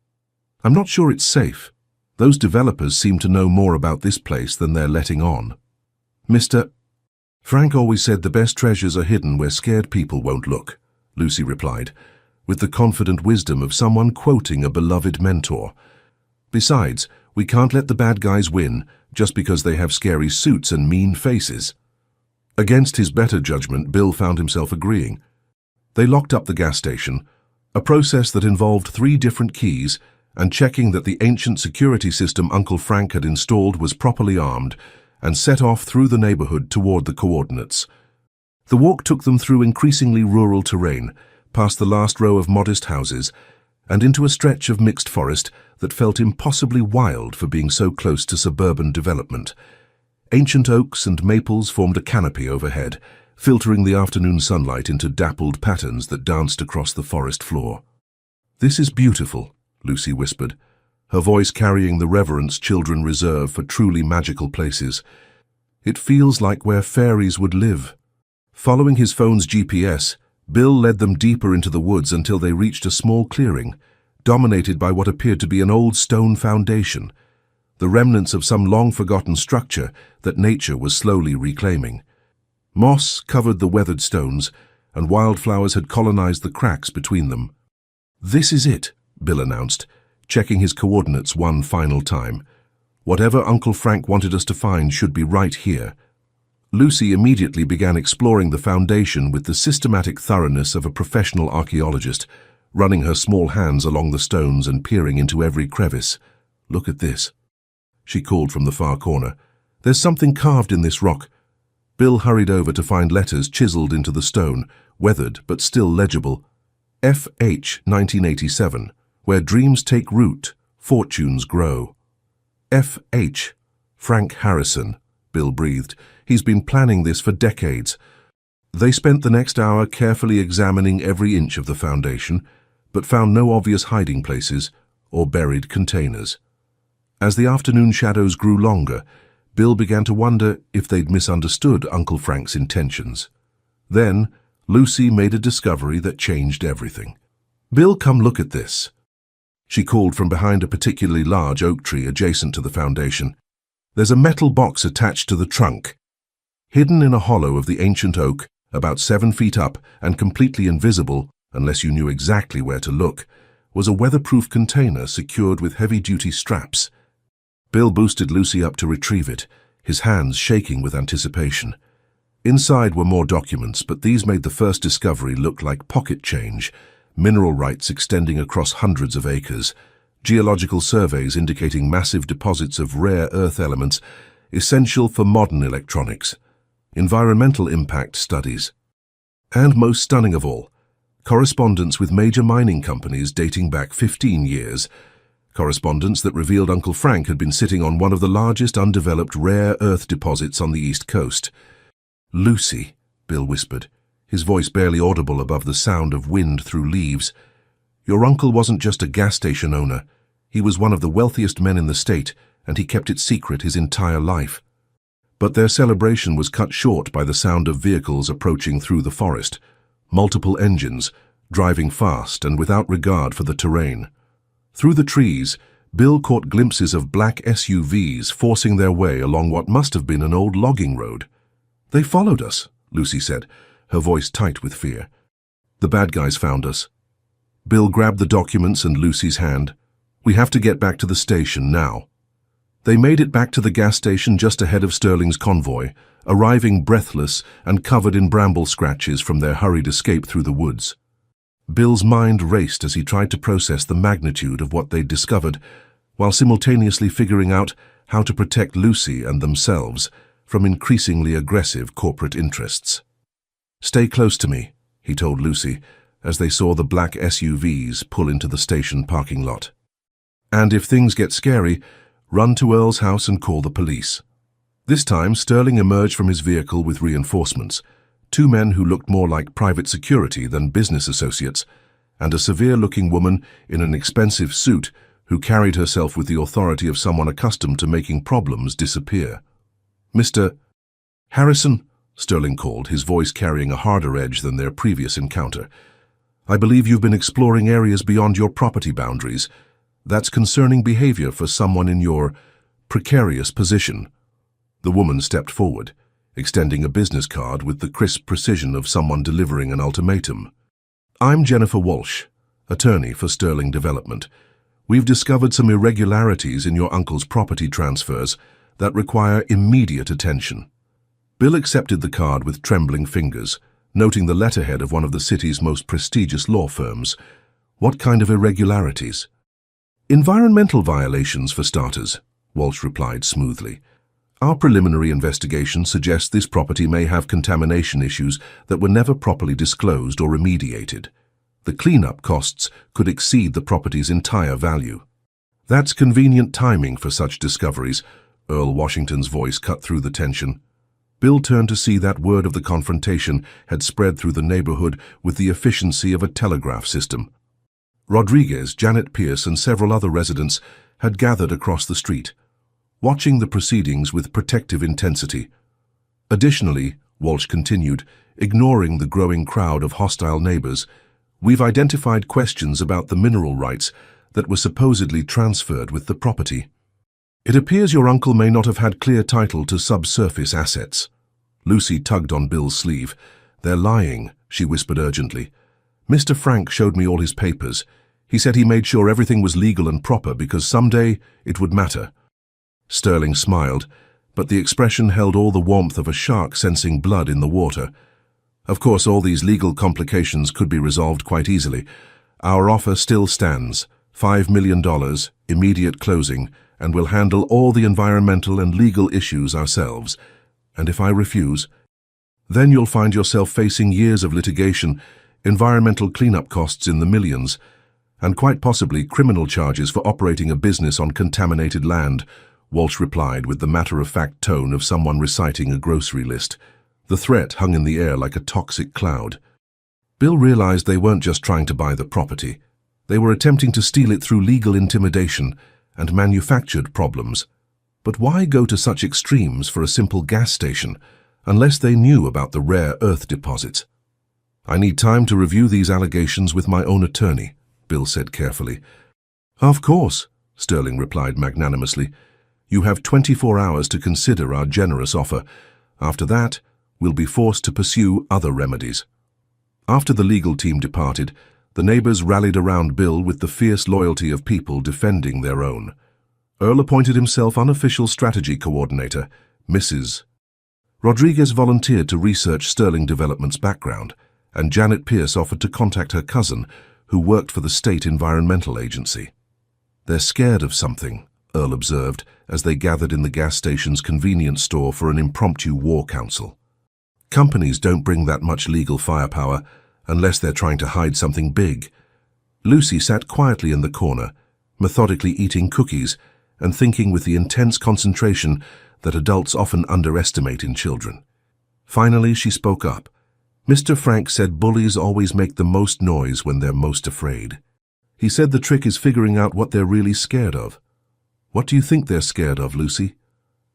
"I'm not sure it's safe. Those developers seem to know more about this place than they're letting on." "Mr. Frank always said the best treasures are hidden where scared people won't look," Lucy replied, with the confident wisdom of someone quoting a beloved mentor. "Besides, we can't let the bad guys win just because they have scary suits and mean faces." Against his better judgment, Bill found himself agreeing. They locked up the gas station, a process that involved 3 different keys and checking that the ancient security system Uncle Frank had installed was properly armed, and set off through the neighborhood toward the coordinates. The walk took them through increasingly rural terrain, past the last row of modest houses, and into a stretch of mixed forest that felt impossibly wild for being so close to suburban development. Ancient oaks and maples formed a canopy overhead, filtering the afternoon sunlight into dappled patterns that danced across the forest floor. "This is beautiful," Lucy whispered, her voice carrying the reverence children reserve for truly magical places. "It feels like where fairies would live." Following his phone's GPS, Bill led them deeper into the woods until they reached a small clearing, dominated by what appeared to be an old stone foundation, the remnants of some long-forgotten structure that nature was slowly reclaiming. Moss covered the weathered stones, and wildflowers had colonized the cracks between them. "This is it," Bill announced, checking his coordinates one final time. "Whatever Uncle Frank wanted us to find should be right here." Lucy immediately began exploring the foundation with the systematic thoroughness of a professional archaeologist, running her small hands along the stones and peering into every crevice. "Look at this," she called from the far corner. "There's something carved in this rock." Bill hurried over to find letters chiseled into the stone, weathered but still legible. "F.H. 1987, where dreams take root, fortunes grow." "F.H. Frank Harrison," Bill breathed. "He's been planning this for decades." They spent the next hour carefully examining every inch of the foundation, but found no obvious hiding places or buried containers. As the afternoon shadows grew longer, Bill began to wonder if they'd misunderstood Uncle Frank's intentions. Then, Lucy made a discovery that changed everything. "Bill, come look at this," she called from behind a particularly large oak tree adjacent to the foundation. "There's a metal box attached to the trunk." Hidden in a hollow of the ancient oak, about 7 feet up and completely invisible, unless you knew exactly where to look, was a weatherproof container secured with heavy-duty straps. Bill boosted Lucy up to retrieve it, his hands shaking with anticipation. Inside were more documents, but these made the first discovery look like pocket change, mineral rights extending across hundreds of acres, geological surveys indicating massive deposits of rare earth elements essential for modern electronics, environmental impact studies, and most stunning of all, correspondence with major mining companies dating back 15 years, correspondence that revealed Uncle Frank had been sitting on one of the largest undeveloped rare earth deposits on the East Coast. "Lucy," Bill whispered, his voice barely audible above the sound of wind through leaves. "Your uncle wasn't just a gas station owner. He was one of the wealthiest men in the state, and he kept it secret his entire life." But their celebration was cut short by the sound of vehicles approaching through the forest, multiple engines, driving fast and without regard for the terrain. Through the trees, Bill caught glimpses of black SUVs forcing their way along what must have been an old logging road. "They followed us," Lucy said, her voice tight with fear. "The bad guys found us." Bill grabbed the documents and Lucy's hand. "We have to get back to the station now." They made it back to the gas station just ahead of Sterling's convoy, arriving breathless and covered in bramble scratches from their hurried escape through the woods. Bill's mind raced as he tried to process the magnitude of what they'd discovered, while simultaneously figuring out how to protect Lucy and themselves from increasingly aggressive corporate interests. "Stay close to me," he told Lucy, as they saw the black SUVs pull into the station parking lot. "And if things get scary, run to Earl's house and call the police." This time, Sterling emerged from his vehicle with reinforcements, 2 men who looked more like private security than business associates, and a severe-looking woman in an expensive suit who carried herself with the authority of someone accustomed to making problems disappear. "Mr. Harrison," Sterling called, his voice carrying a harder edge than their previous encounter. "I believe you've been exploring areas beyond your property boundaries. That's concerning behavior for someone in your precarious position." The woman stepped forward, extending a business card with the crisp precision of someone delivering an ultimatum. "I'm Jennifer Walsh, attorney for Sterling Development. We've discovered some irregularities in your uncle's property transfers that require immediate attention." Bill accepted the card with trembling fingers, noting the letterhead of one of the city's most prestigious law firms. "What kind of irregularities?" Environmental violations, for starters, Walsh replied smoothly. Our preliminary investigation suggests this property may have contamination issues that were never properly disclosed or remediated. The cleanup costs could exceed the property's entire value. That's convenient timing for such discoveries, Earl Washington's voice cut through the tension. Bill turned to see that word of the confrontation had spread through the neighborhood with the efficiency of a telegraph system. Rodriguez, Janet Pierce, and several other residents had gathered across the street, watching the proceedings with protective intensity. Additionally, Walsh continued, ignoring the growing crowd of hostile neighbors, we've identified questions about the mineral rights that were supposedly transferred with the property. It appears your uncle may not have had clear title to subsurface assets. Lucy tugged on Bill's sleeve. They're lying, she whispered urgently. Mr. Frank showed me all his papers. He said he made sure everything was legal and proper because someday it would matter. Sterling smiled, but the expression held all the warmth of a shark sensing blood in the water. Of course, all these legal complications could be resolved quite easily. Our offer still stands. $5 million, immediate closing, and we'll handle all the environmental and legal issues ourselves. And if I refuse, then you'll find yourself facing years of litigation, environmental cleanup costs in the millions, and quite possibly criminal charges for operating a business on contaminated land, Walsh replied with the matter-of-fact tone of someone reciting a grocery list. The threat hung in the air like a toxic cloud. Bill realized they weren't just trying to buy the property. They were attempting to steal it through legal intimidation and manufactured problems. But why go to such extremes for a simple gas station, unless they knew about the rare earth deposits? I need time to review these allegations with my own attorney, Bill said carefully. Of course, Sterling replied magnanimously. You have 24 hours to consider our generous offer. After that, we'll be forced to pursue other remedies. After the legal team departed, the neighbors rallied around Bill with the fierce loyalty of people defending their own. Earl appointed himself unofficial strategy coordinator, Mrs. Rodriguez volunteered to research Sterling Development's background, and Janet Pierce offered to contact her cousin, who worked for the State Environmental Agency. They're scared of something, Earl observed, as they gathered in the gas station's convenience store for an impromptu war council. Companies don't bring that much legal firepower unless they're trying to hide something big. Lucy sat quietly in the corner, methodically eating cookies and thinking with the intense concentration that adults often underestimate in children. Finally, she spoke up. Mr. Frank said bullies always make the most noise when they're most afraid. He said the trick is figuring out what they're really scared of. What do you think they're scared of, Lucy?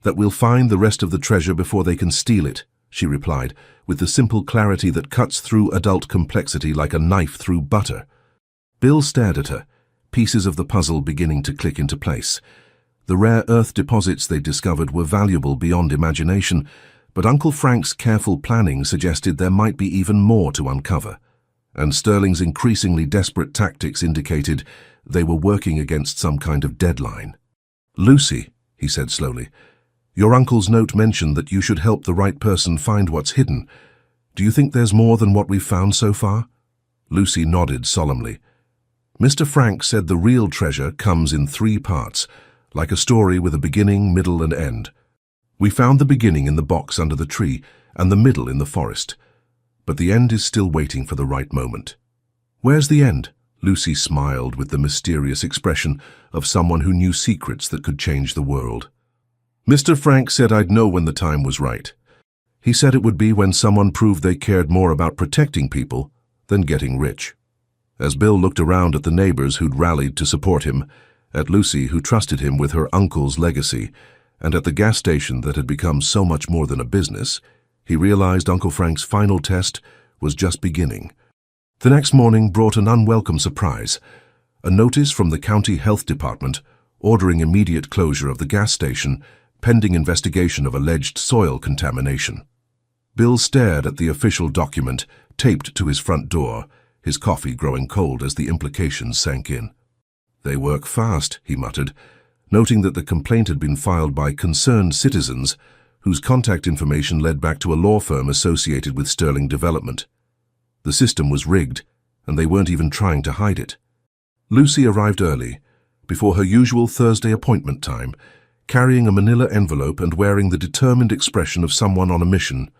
That we'll find the rest of the treasure before they can steal it, she replied, with the simple clarity that cuts through adult complexity like a knife through butter. Bill stared at her, pieces of the puzzle beginning to click into place. The rare earth deposits they discovered were valuable beyond imagination, but Uncle Frank's careful planning suggested there might be even more to uncover, and Sterling's increasingly desperate tactics indicated they were working against some kind of deadline. Lucy, he said slowly, your uncle's note mentioned that you should help the right person find what's hidden. Do you think there's more than what we've found so far? Lucy nodded solemnly. Mr. Frank said the real treasure comes in 3 parts, like a story with a beginning, middle, and end. We found the beginning in the box under the tree and the middle in the forest, but the end is still waiting for the right moment. Where's the end? Lucy smiled with the mysterious expression of someone who knew secrets that could change the world. Mr. Frank said I'd know when the time was right. He said it would be when someone proved they cared more about protecting people than getting rich. As Bill looked around at the neighbors who'd rallied to support him, at Lucy who trusted him with her uncle's legacy, and at the gas station that had become so much more than a business, he realized Uncle Frank's final test was just beginning. The next morning brought an unwelcome surprise, a notice from the county health department ordering immediate closure of the gas station pending investigation of alleged soil contamination. Bill stared at the official document taped to his front door, his coffee growing cold as the implications sank in. They work fast, he muttered, noting that the complaint had been filed by concerned citizens whose contact information led back to a law firm associated with Sterling Development. The system was rigged, and they weren't even trying to hide it. Lucy arrived early, before her usual Thursday appointment time, carrying a manila envelope and wearing the determined expression of someone on a mission.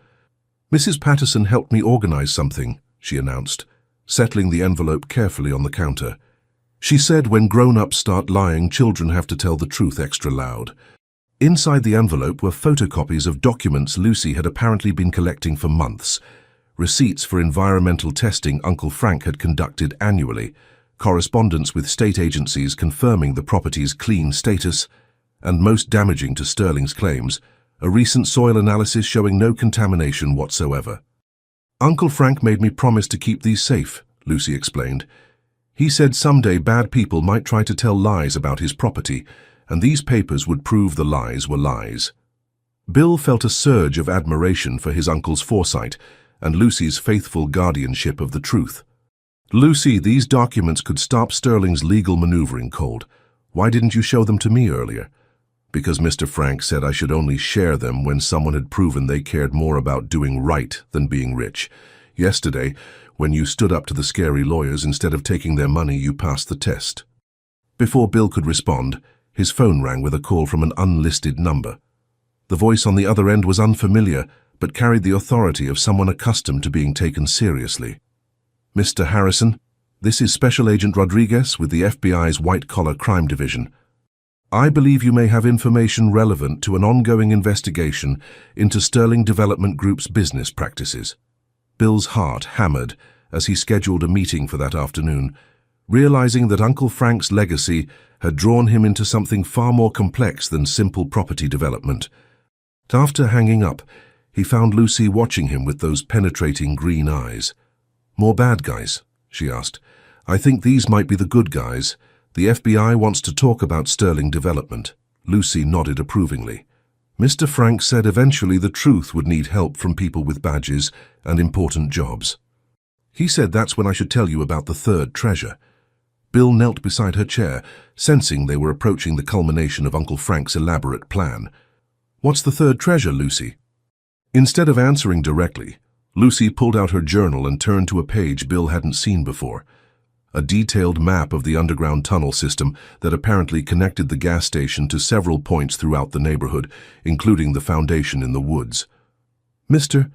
"Mrs. Patterson helped me organize something," she announced, settling the envelope carefully on the counter. "She said when grown-ups start lying, children have to tell the truth extra loud." Inside the envelope were photocopies of documents Lucy had apparently been collecting for months, receipts for environmental testing Uncle Frank had conducted annually, correspondence with state agencies confirming the property's clean status, and most damaging to Sterling's claims, a recent soil analysis showing no contamination whatsoever. "Uncle Frank made me promise to keep these safe," Lucy explained. "He said someday bad people might try to tell lies about his property, and these papers would prove the lies were lies." Bill felt a surge of admiration for his uncle's foresight and Lucy's faithful guardianship of the truth. "Lucy, these documents could stop Sterling's legal maneuvering cold. Why didn't you show them to me earlier?" "Because Mr. Frank said I should only share them when someone had proven they cared more about doing right than being rich. Yesterday, when you stood up to the scary lawyers instead of taking their money, you passed the test." Before Bill could respond, his phone rang with a call from an unlisted number. The voice on the other end was unfamiliar, but carried the authority of someone accustomed to being taken seriously. "Mr. Harrison, this is Special Agent Rodriguez with the FBI's White-Collar Crime Division. I believe you may have information relevant to an ongoing investigation into Sterling Development Group's business practices." Bill's heart hammered as he scheduled a meeting for that afternoon, realizing that Uncle Frank's legacy had drawn him into something far more complex than simple property development. After hanging up, he found Lucy watching him with those penetrating green eyes. "More bad guys?" she asked. "I think these might be the good guys. The FBI wants to talk about Sterling Development." Lucy nodded approvingly. "Mr. Frank said eventually the truth would need help from people with badges and important jobs. He said that's when I should tell you about the third treasure." Bill knelt beside her chair, sensing they were approaching the culmination of Uncle Frank's elaborate plan. "What's the third treasure, Lucy?" Instead of answering directly, Lucy pulled out her journal and turned to a page Bill hadn't seen before. A detailed map of the underground tunnel system that apparently connected the gas station to several points throughout the neighborhood, including the foundation in the woods. "Mr.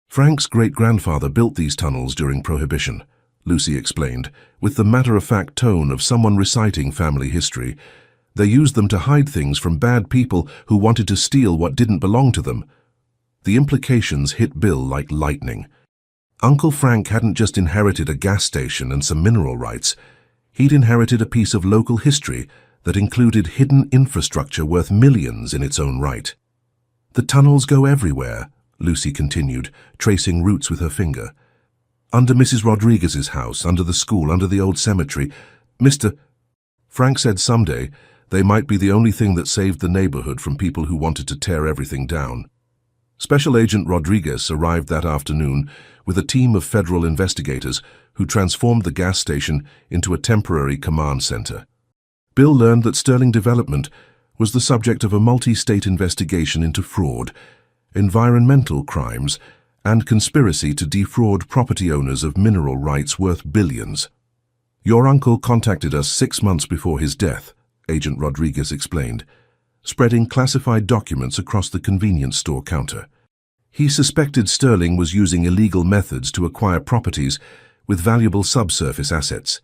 Frank's great-grandfather built these tunnels during Prohibition," Lucy explained, with the matter-of-fact tone of someone reciting family history. "They used them to hide things from bad people who wanted to steal what didn't belong to them." The implications hit Bill like lightning. Uncle Frank hadn't just inherited a gas station and some mineral rights. He'd inherited a piece of local history that included hidden infrastructure worth millions in its own right. "The tunnels go everywhere," Lucy continued, tracing routes with her finger. "Under Mrs. Rodriguez's house, under the school, under the old cemetery. Mr. Frank said someday they might be the only thing that saved the neighborhood from people who wanted to tear everything down." Special Agent Rodriguez arrived that afternoon with a team of federal investigators who transformed the gas station into a temporary command center. Bill learned that Sterling Development was the subject of a multi-state investigation into fraud, environmental crimes, and conspiracy to defraud property owners of mineral rights worth billions. "Your uncle contacted us 6 months before his death," Agent Rodriguez explained, spreading classified documents across the convenience store counter. "He suspected Sterling was using illegal methods to acquire properties with valuable subsurface assets.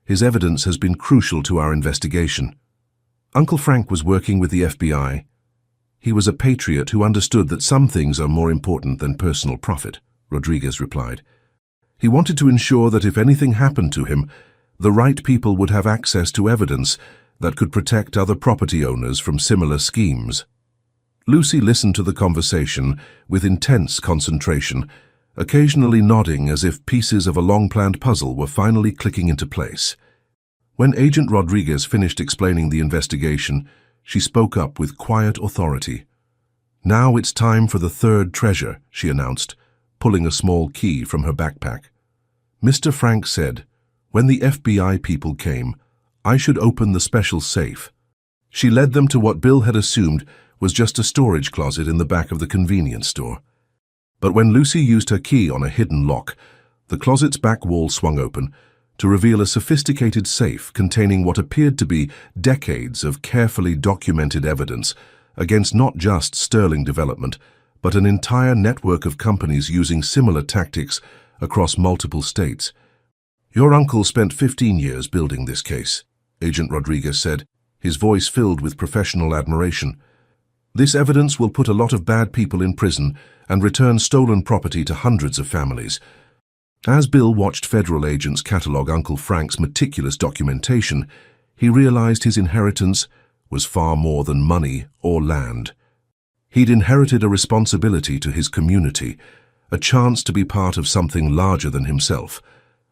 His evidence has been crucial to our investigation." Uncle Frank was working with the FBI. "He was a patriot who understood that some things are more important than personal profit," Rodriguez replied. "He wanted to ensure that if anything happened to him, the right people would have access to evidence that could protect other property owners from similar schemes." Lucy listened to the conversation with intense concentration, occasionally nodding as if pieces of a long-planned puzzle were finally clicking into place. When Agent Rodriguez finished explaining the investigation, she spoke up with quiet authority. "Now it's time for the third treasure," she announced, pulling a small key from her backpack. "Mr. Frank said, when the FBI people came, I should open the special safe." She led them to what Bill had assumed was just a storage closet in the back of the convenience store. But when Lucy used her key on a hidden lock, the closet's back wall swung open, to reveal a sophisticated safe containing what appeared to be decades of carefully documented evidence against not just Sterling Development, but an entire network of companies using similar tactics across multiple states. "Your uncle spent 15 years building this case," Agent Rodriguez said, his voice filled with professional admiration. "This evidence will put a lot of bad people in prison and return stolen property to hundreds of families." As Bill watched federal agents catalog Uncle Frank's meticulous documentation, he realized his inheritance was far more than money or land. He'd inherited a responsibility to his community, a chance to be part of something larger than himself,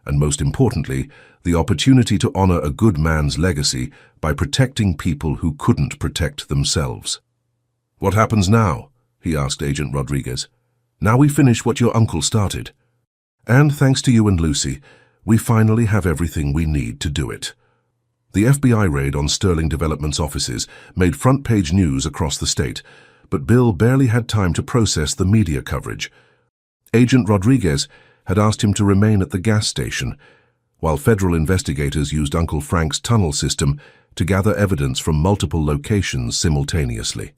and most importantly, the opportunity to honor a good man's legacy by protecting people who couldn't protect themselves. "What happens now?" he asked Agent Rodriguez. "Now we finish what your uncle started. And thanks to you and Lucy, we finally have everything we need to do it." The FBI raid on Sterling Development's offices made front-page news across the state, but Bill barely had time to process the media coverage. Agent Rodriguez had asked him to remain at the gas station, while federal investigators used Uncle Frank's tunnel system to gather evidence from multiple locations simultaneously.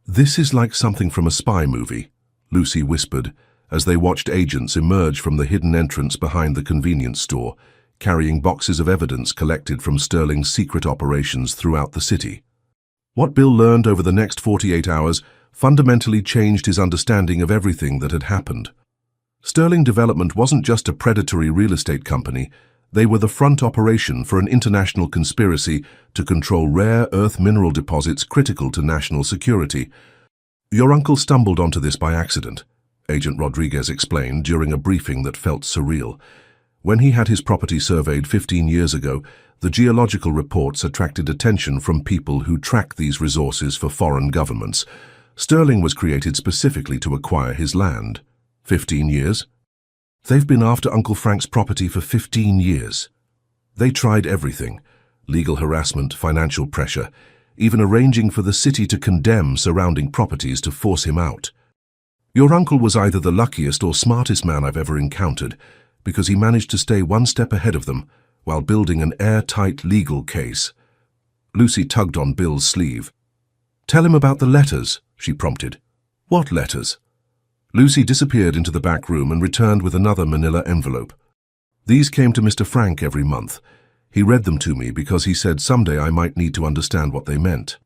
"This is like something from a spy movie," Lucy whispered, as they watched agents emerge from the hidden entrance behind the convenience store, carrying boxes of evidence collected from Sterling's secret operations throughout the city. What Bill learned over the next 48 hours fundamentally changed his understanding of everything that had happened. Sterling Development wasn't just a predatory real estate company, they were the front operation for an international conspiracy to control rare earth mineral deposits critical to national security. "Your uncle stumbled onto this by accident," Agent Rodriguez explained during a briefing that felt surreal. "When he had his property surveyed 15 years ago, the geological reports attracted attention from people who track these resources for foreign governments. Sterling was created specifically to acquire his land. 15 years? They've been after Uncle Frank's property for 15 years. They tried everything: legal harassment, financial pressure, even arranging for the city to condemn surrounding properties to force him out. Your uncle was either the luckiest or smartest man I've ever encountered, because he managed to stay one step ahead of them while building an airtight legal case." Lucy tugged on Bill's sleeve. "Tell him about the letters," she prompted. "What letters?" Lucy disappeared into the back room and returned with another manila envelope. "These came to Mr. Frank every month. He read them to me because he said someday I might need to understand what they meant.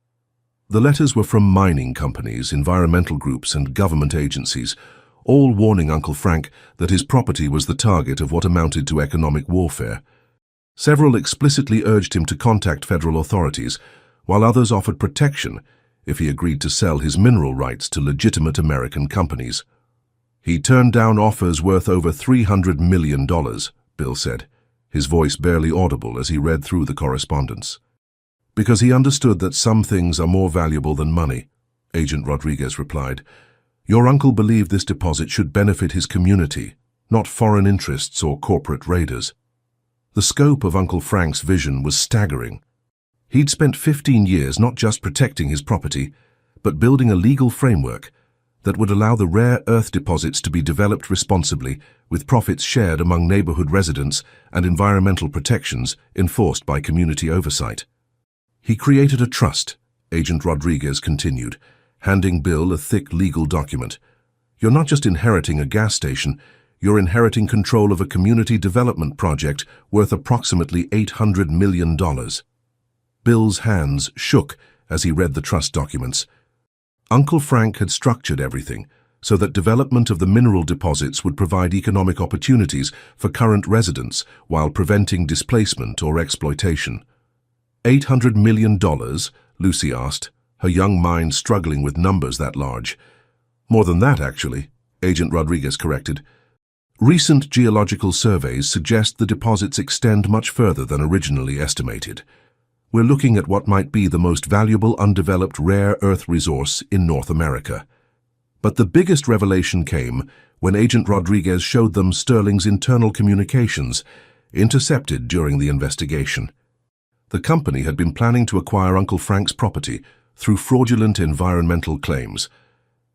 The letters were from mining companies, environmental groups, and government agencies, all warning Uncle Frank that his property was the target of what amounted to economic warfare. Several explicitly urged him to contact federal authorities, while others offered protection if he agreed to sell his mineral rights to legitimate American companies. He turned down offers worth over $300 million, Bill said, his voice barely audible as he read through the correspondence. "Because he understood that some things are more valuable than money," Agent Rodriguez replied. "Your uncle believed this deposit should benefit his community, not foreign interests or corporate raiders." The scope of Uncle Frank's vision was staggering. He'd spent 15 years not just protecting his property, but building a legal framework that would allow the rare earth deposits to be developed responsibly, with profits shared among neighborhood residents and environmental protections enforced by community oversight. "He created a trust," Agent Rodriguez continued, handing Bill a thick legal document. "You're not just inheriting a gas station, you're inheriting control of a community development project worth approximately $800 million. Bill's hands shook as he read the trust documents. Uncle Frank had structured everything so that development of the mineral deposits would provide economic opportunities for current residents while preventing displacement or exploitation. $800 million, Lucy asked, her young mind struggling with numbers that large. "More than that, actually," Agent Rodriguez corrected. "Recent geological surveys suggest the deposits extend much further than originally estimated. We're looking at what might be the most valuable undeveloped rare earth resource in North America." But the biggest revelation came when Agent Rodriguez showed them Sterling's internal communications, intercepted during the investigation. The company had been planning to acquire Uncle Frank's property through fraudulent environmental claims,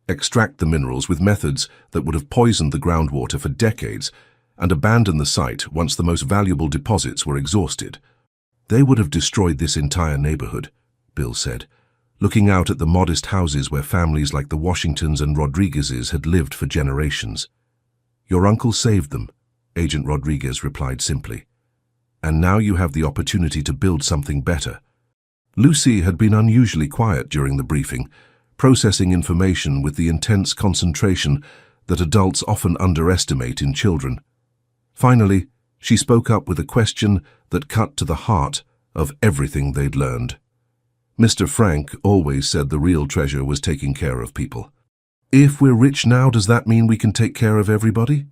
extract the minerals with methods that would have poisoned the groundwater for decades, and abandon the site once the most valuable deposits were exhausted. They would have destroyed this entire neighborhood, Bill said, looking out at the modest houses where families like the Washingtons and Rodriguezes had lived for generations. Your uncle saved them, Agent Rodriguez replied simply. And now you have the opportunity to build something better. Lucy had been unusually quiet during the briefing, processing information with the intense concentration that adults often underestimate in children. Finally, she spoke up with a question that cut to the heart of everything they'd learned. Mr. Frank always said the real treasure was taking care of people. If we're rich now, does that mean we can take care of everybody?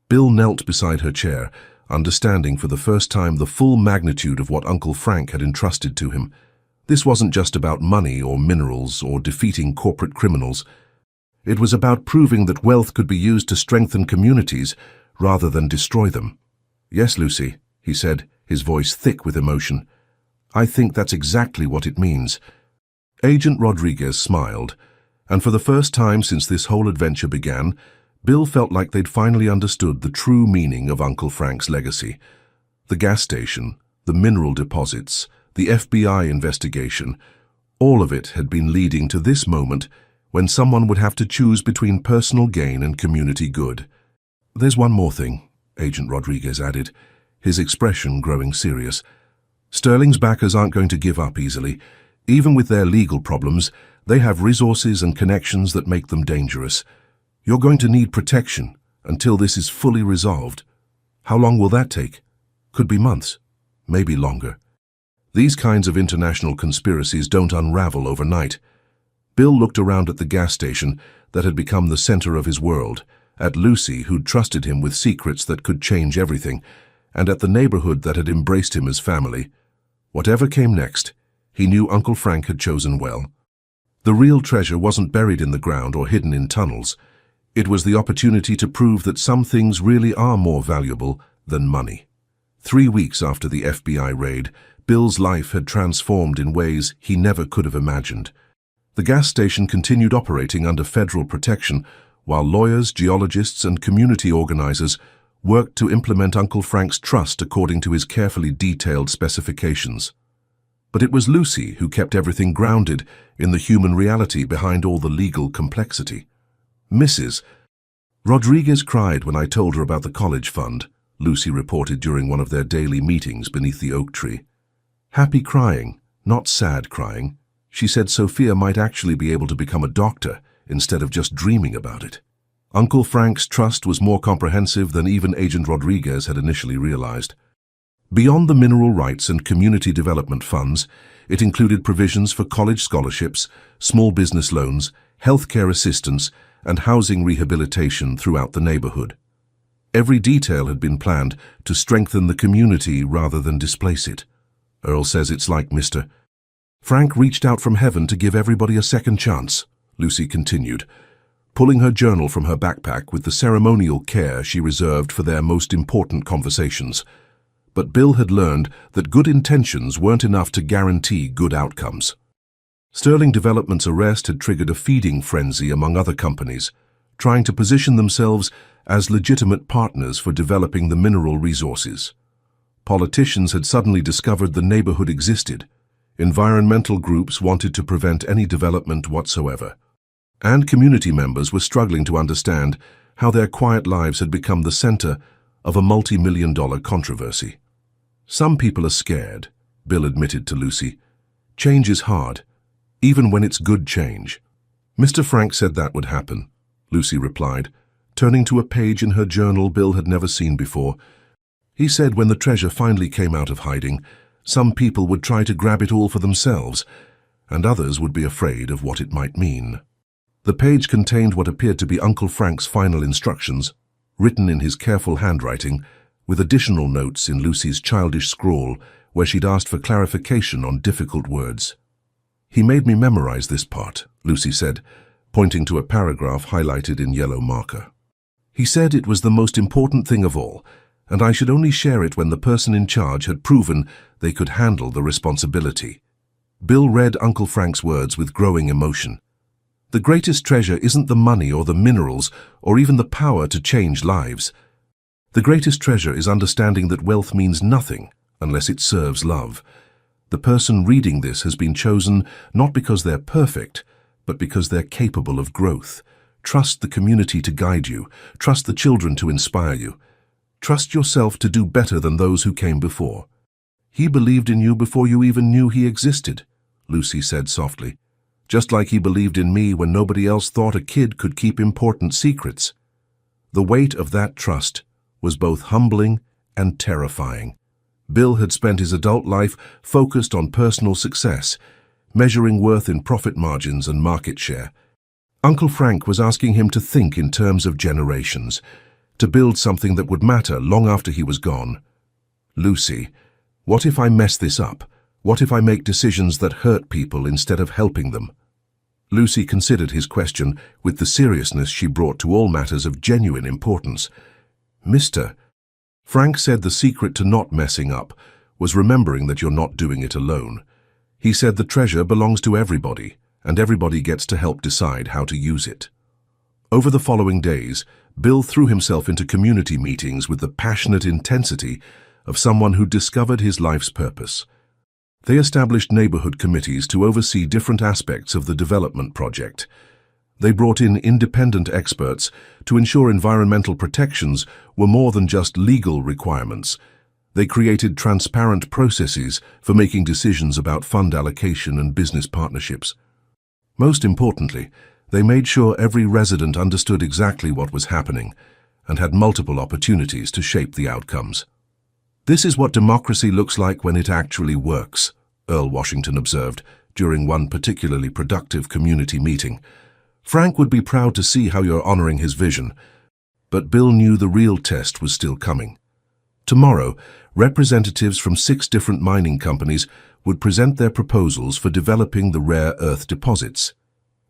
Bill knelt beside her chair, understanding for the first time the full magnitude of what Uncle Frank had entrusted to him. This wasn't just about money or minerals or defeating corporate criminals. It was about proving that wealth could be used to strengthen communities rather than destroy them. Yes, Lucy, he said, his voice thick with emotion. I think that's exactly what it means. Agent Rodriguez smiled, and for the first time since this whole adventure began, Bill felt like they'd finally understood the true meaning of Uncle Frank's legacy. The gas station, the mineral deposits, the FBI investigation, all of it had been leading to this moment when someone would have to choose between personal gain and community good. There's one more thing, Agent Rodriguez added, his expression growing serious. Sterling's backers aren't going to give up easily. Even with their legal problems, they have resources and connections that make them dangerous. You're going to need protection until this is fully resolved. How long will that take? Could be months, maybe longer. These kinds of international conspiracies don't unravel overnight. Bill looked around at the gas station that had become the center of his world, at Lucy, who'd trusted him with secrets that could change everything, and at the neighborhood that had embraced him as family. Whatever came next, he knew Uncle Frank had chosen well. The real treasure wasn't buried in the ground or hidden in tunnels. It was the opportunity to prove that some things really are more valuable than money. 3 weeks after the FBI raid, Bill's life had transformed in ways he never could have imagined. The gas station continued operating under federal protection, while lawyers, geologists, and community organizers worked to implement Uncle Frank's trust according to his carefully detailed specifications. But it was Lucy who kept everything grounded in the human reality behind all the legal complexity. Mrs. Rodriguez cried when I told her about the college fund, Lucy reported during one of their daily meetings beneath the oak tree. Happy crying, not sad crying. She said Sophia might actually be able to become a doctor instead of just dreaming about it. Uncle Frank's trust was more comprehensive than even Agent Rodriguez had initially realized. Beyond the mineral rights and community development funds, it included provisions for college scholarships, small business loans, healthcare assistance, and housing rehabilitation throughout the neighborhood. Every detail had been planned to strengthen the community rather than displace it. Earl says it's like Mr. Frank reached out from heaven to give everybody a second chance, Lucy continued, pulling her journal from her backpack with the ceremonial care she reserved for their most important conversations. But Bill had learned that good intentions weren't enough to guarantee good outcomes. Sterling Development's arrest had triggered a feeding frenzy among other companies, trying to position themselves as legitimate partners for developing the mineral resources. Politicians had suddenly discovered the neighborhood existed. Environmental groups wanted to prevent any development whatsoever. And community members were struggling to understand how their quiet lives had become the center of a multi-million-dollar controversy. Some people are scared, Bill admitted to Lucy. Change is hard, even when it's good change. Mr. Frank said that would happen, Lucy replied, turning to a page in her journal Bill had never seen before. He said when the treasure finally came out of hiding, some people would try to grab it all for themselves, and others would be afraid of what it might mean. The page contained what appeared to be Uncle Frank's final instructions, written in his careful handwriting, with additional notes in Lucy's childish scrawl where she'd asked for clarification on difficult words. He made me memorize this part, Lucy said, pointing to a paragraph highlighted in yellow marker. He said it was the most important thing of all, and I should only share it when the person in charge had proven they could handle the responsibility. Bill read Uncle Frank's words with growing emotion. The greatest treasure isn't the money or the minerals or even the power to change lives. The greatest treasure is understanding that wealth means nothing unless it serves love. The person reading this has been chosen not because they're perfect, but because they're capable of growth. Trust the community to guide you. Trust the children to inspire you. Trust yourself to do better than those who came before. He believed in you before you even knew he existed, Lucy said softly. Just like he believed in me when nobody else thought a kid could keep important secrets. The weight of that trust was both humbling and terrifying. Bill had spent his adult life focused on personal success, measuring worth in profit margins and market share. Uncle Frank was asking him to think in terms of generations, to build something that would matter long after he was gone. Lucy, what if I mess this up? What if I make decisions that hurt people instead of helping them? Lucy considered his question with the seriousness she brought to all matters of genuine importance. Mister, Frank said the secret to not messing up was remembering that you're not doing it alone. He said the treasure belongs to everybody, and everybody gets to help decide how to use it. Over the following days, Bill threw himself into community meetings with the passionate intensity of someone who discovered his life's purpose. They established neighborhood committees to oversee different aspects of the development project. They brought in independent experts to ensure environmental protections were more than just legal requirements. They created transparent processes for making decisions about fund allocation and business partnerships. Most importantly, they made sure every resident understood exactly what was happening and had multiple opportunities to shape the outcomes. This is what democracy looks like when it actually works, Earl Washington observed during one particularly productive community meeting. Frank would be proud to see how you're honoring his vision, but Bill knew the real test was still coming. Tomorrow, representatives from 6 different mining companies would present their proposals for developing the rare earth deposits.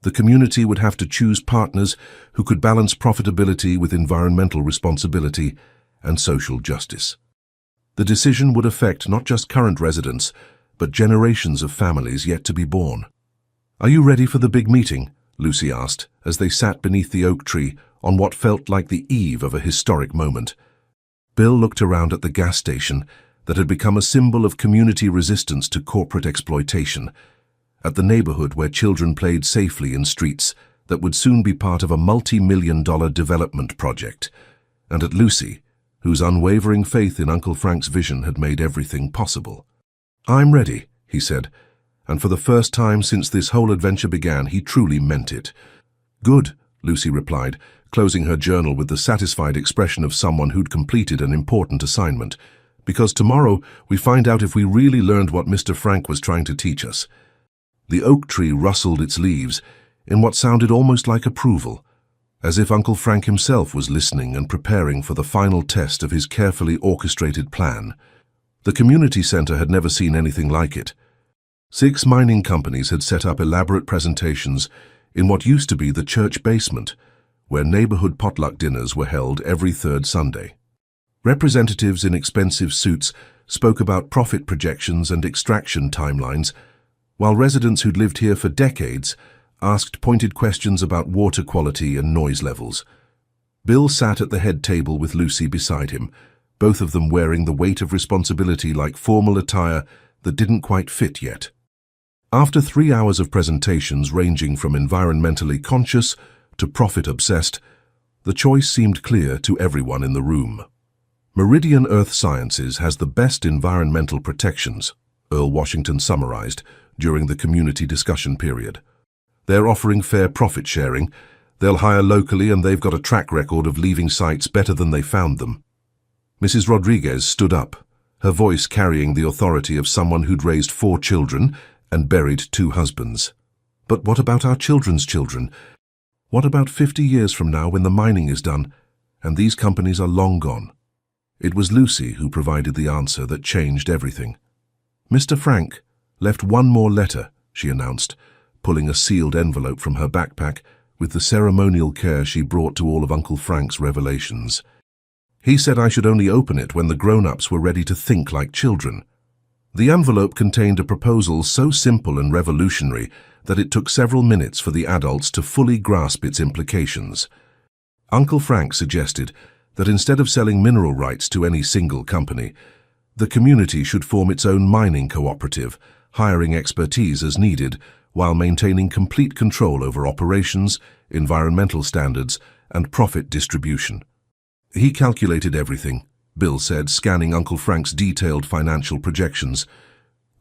The community would have to choose partners who could balance profitability with environmental responsibility and social justice. The decision would affect not just current residents, but generations of families yet to be born. "Are you ready for the big meeting?" Lucy asked, as they sat beneath the oak tree on what felt like the eve of a historic moment. Bill looked around at the gas station that had become a symbol of community resistance to corporate exploitation, at the neighborhood where children played safely in streets that would soon be part of a multi-million-dollar development project, and at Lucy, whose unwavering faith in Uncle Frank's vision had made everything possible. "I'm ready," he said, and for the first time since this whole adventure began, he truly meant it. "Good," Lucy replied, closing her journal with the satisfied expression of someone who'd completed an important assignment, "because tomorrow we find out if we really learned what Mr. Frank was trying to teach us." The oak tree rustled its leaves in what sounded almost like approval, as if Uncle Frank himself was listening and preparing for the final test of his carefully orchestrated plan. The community center had never seen anything like it. 6 mining companies had set up elaborate presentations in what used to be the church basement, where neighborhood potluck dinners were held every 3rd Sunday. Representatives in expensive suits spoke about profit projections and extraction timelines, while residents who'd lived here for decades asked pointed questions about water quality and noise levels. Bill sat at the head table with Lucy beside him, both of them wearing the weight of responsibility like formal attire that didn't quite fit yet. After 3 hours of presentations ranging from environmentally conscious to profit-obsessed, the choice seemed clear to everyone in the room. Meridian Earth Sciences has the best environmental protections, Earl Washington summarized during the community discussion period. They're offering fair profit sharing, they'll hire locally, and they've got a track record of leaving sites better than they found them. Mrs. Rodriguez stood up, her voice carrying the authority of someone who'd raised 4 children and buried 2 husbands. "But what about our children's children? What about 50 years from now when the mining is done and these companies are long gone?" It was Lucy who provided the answer that changed everything. "Mr. Frank left one more letter," she announced, pulling a sealed envelope from her backpack with the ceremonial care she brought to all of Uncle Frank's revelations. "He said I should only open it when the grown-ups were ready to think like children." The envelope contained a proposal so simple and revolutionary that it took several minutes for the adults to fully grasp its implications. Uncle Frank suggested that instead of selling mineral rights to any single company, the community should form its own mining cooperative, hiring expertise as needed while maintaining complete control over operations, environmental standards, and profit distribution. He calculated everything, Bill said, scanning Uncle Frank's detailed financial projections.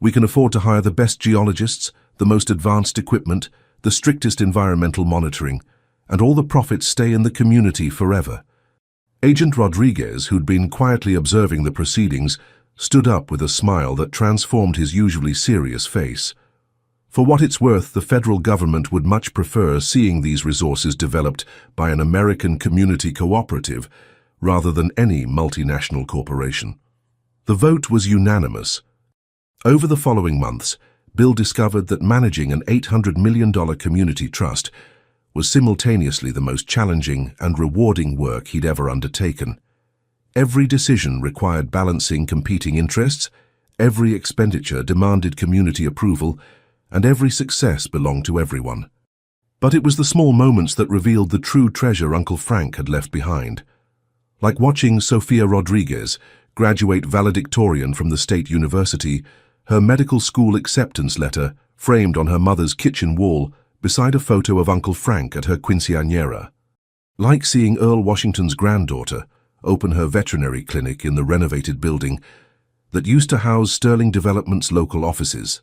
We can afford to hire the best geologists, the most advanced equipment, the strictest environmental monitoring, and all the profits stay in the community forever. Agent Rodriguez, who'd been quietly observing the proceedings, stood up with a smile that transformed his usually serious face. For what it's worth, the federal government would much prefer seeing these resources developed by an American community cooperative rather than any multinational corporation. The vote was unanimous. Over the following months, Bill discovered that managing an $800 million community trust was simultaneously the most challenging and rewarding work he'd ever undertaken. Every decision required balancing competing interests, every expenditure demanded community approval, and every success belonged to everyone. But it was the small moments that revealed the true treasure Uncle Frank had left behind. Like watching Sofia Rodriguez, graduate valedictorian from the State University, her medical school acceptance letter framed on her mother's kitchen wall beside a photo of Uncle Frank at her quinceañera. Like seeing Earl Washington's granddaughter open her veterinary clinic in the renovated building that used to house Sterling Development's local offices.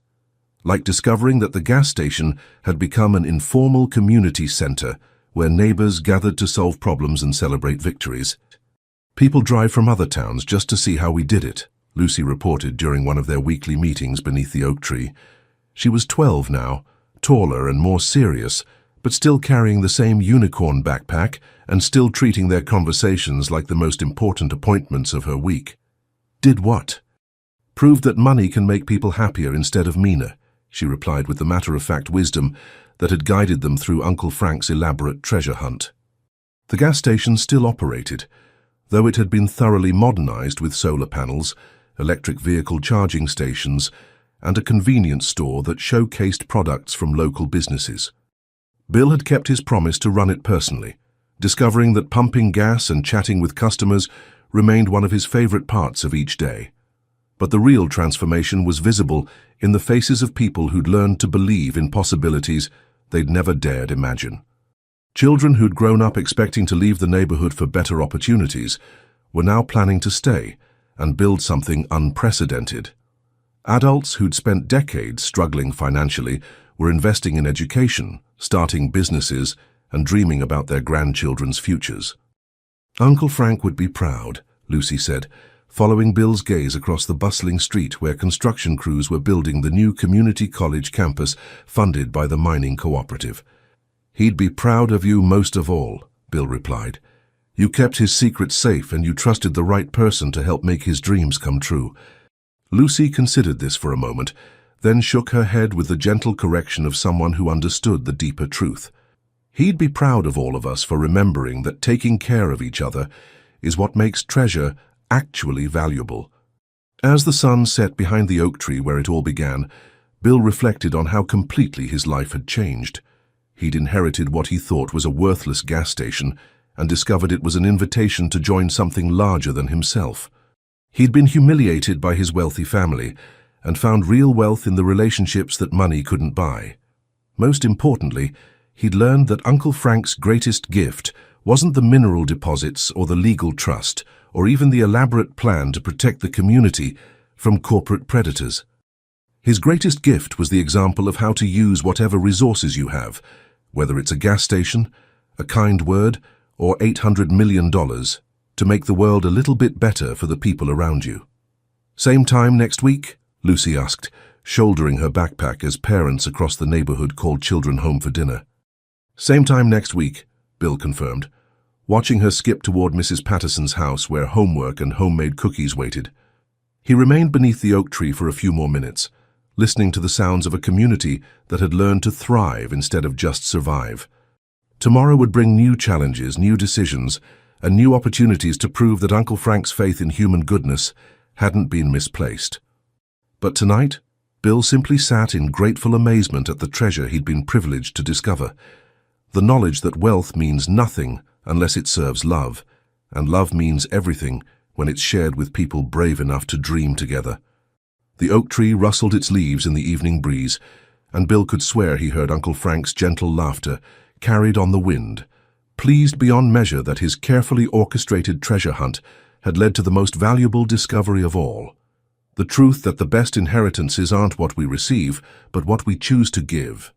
Like discovering that the gas station had become an informal community center where neighbors gathered to solve problems and celebrate victories. People drive from other towns just to see how we did it, Lucy reported during one of their weekly meetings beneath the oak tree. She was 12 now, taller and more serious, but still carrying the same unicorn backpack and still treating their conversations like the most important appointments of her week. Did what? Proved that money can make people happier instead of meaner, she replied with the matter-of-fact wisdom that had guided them through Uncle Frank's elaborate treasure hunt. The gas station still operated, though it had been thoroughly modernized with solar panels, electric vehicle charging stations, and a convenience store that showcased products from local businesses. Bill had kept his promise to run it personally, discovering that pumping gas and chatting with customers remained one of his favorite parts of each day. But the real transformation was visible in the faces of people who'd learned to believe in possibilities they'd never dared imagine. Children who'd grown up expecting to leave the neighborhood for better opportunities were now planning to stay and build something unprecedented. Adults who'd spent decades struggling financially were investing in education, starting businesses, and dreaming about their grandchildren's futures. Uncle Frank would be proud, Lucy said, following Bill's gaze across the bustling street where construction crews were building the new community college campus funded by the mining cooperative. He'd be proud of you most of all, Bill replied. You kept his secret safe and you trusted the right person to help make his dreams come true. Lucy considered this for a moment, then shook her head with the gentle correction of someone who understood the deeper truth. He'd be proud of all of us for remembering that taking care of each other is what makes treasure actually valuable. As the sun set behind the oak tree where it all began, Bill reflected on how completely his life had changed. He'd inherited what he thought was a worthless gas station and discovered it was an invitation to join something larger than himself. He'd been humiliated by his wealthy family and found real wealth in the relationships that money couldn't buy. Most importantly, he'd learned that Uncle Frank's greatest gift wasn't the mineral deposits or the legal trust, or even the elaborate plan to protect the community from corporate predators. His greatest gift was the example of how to use whatever resources you have, whether it's a gas station, a kind word, or $800 million, to make the world a little bit better for the people around you. Same time next week? Lucy asked, shouldering her backpack as parents across the neighborhood called children home for dinner. Same time next week, Bill confirmed, watching her skip toward Mrs. Patterson's house where homework and homemade cookies waited. He remained beneath the oak tree for a few more minutes, listening to the sounds of a community that had learned to thrive instead of just survive. Tomorrow would bring new challenges, new decisions, and new opportunities to prove that Uncle Frank's faith in human goodness hadn't been misplaced. But tonight, Bill simply sat in grateful amazement at the treasure he'd been privileged to discover. The knowledge that wealth means nothing unless it serves love, and love means everything when it's shared with people brave enough to dream together. The oak tree rustled its leaves in the evening breeze, and Bill could swear he heard Uncle Frank's gentle laughter carried on the wind, pleased beyond measure that his carefully orchestrated treasure hunt had led to the most valuable discovery of all: the truth that the best inheritances aren't what we receive, but what we choose to give.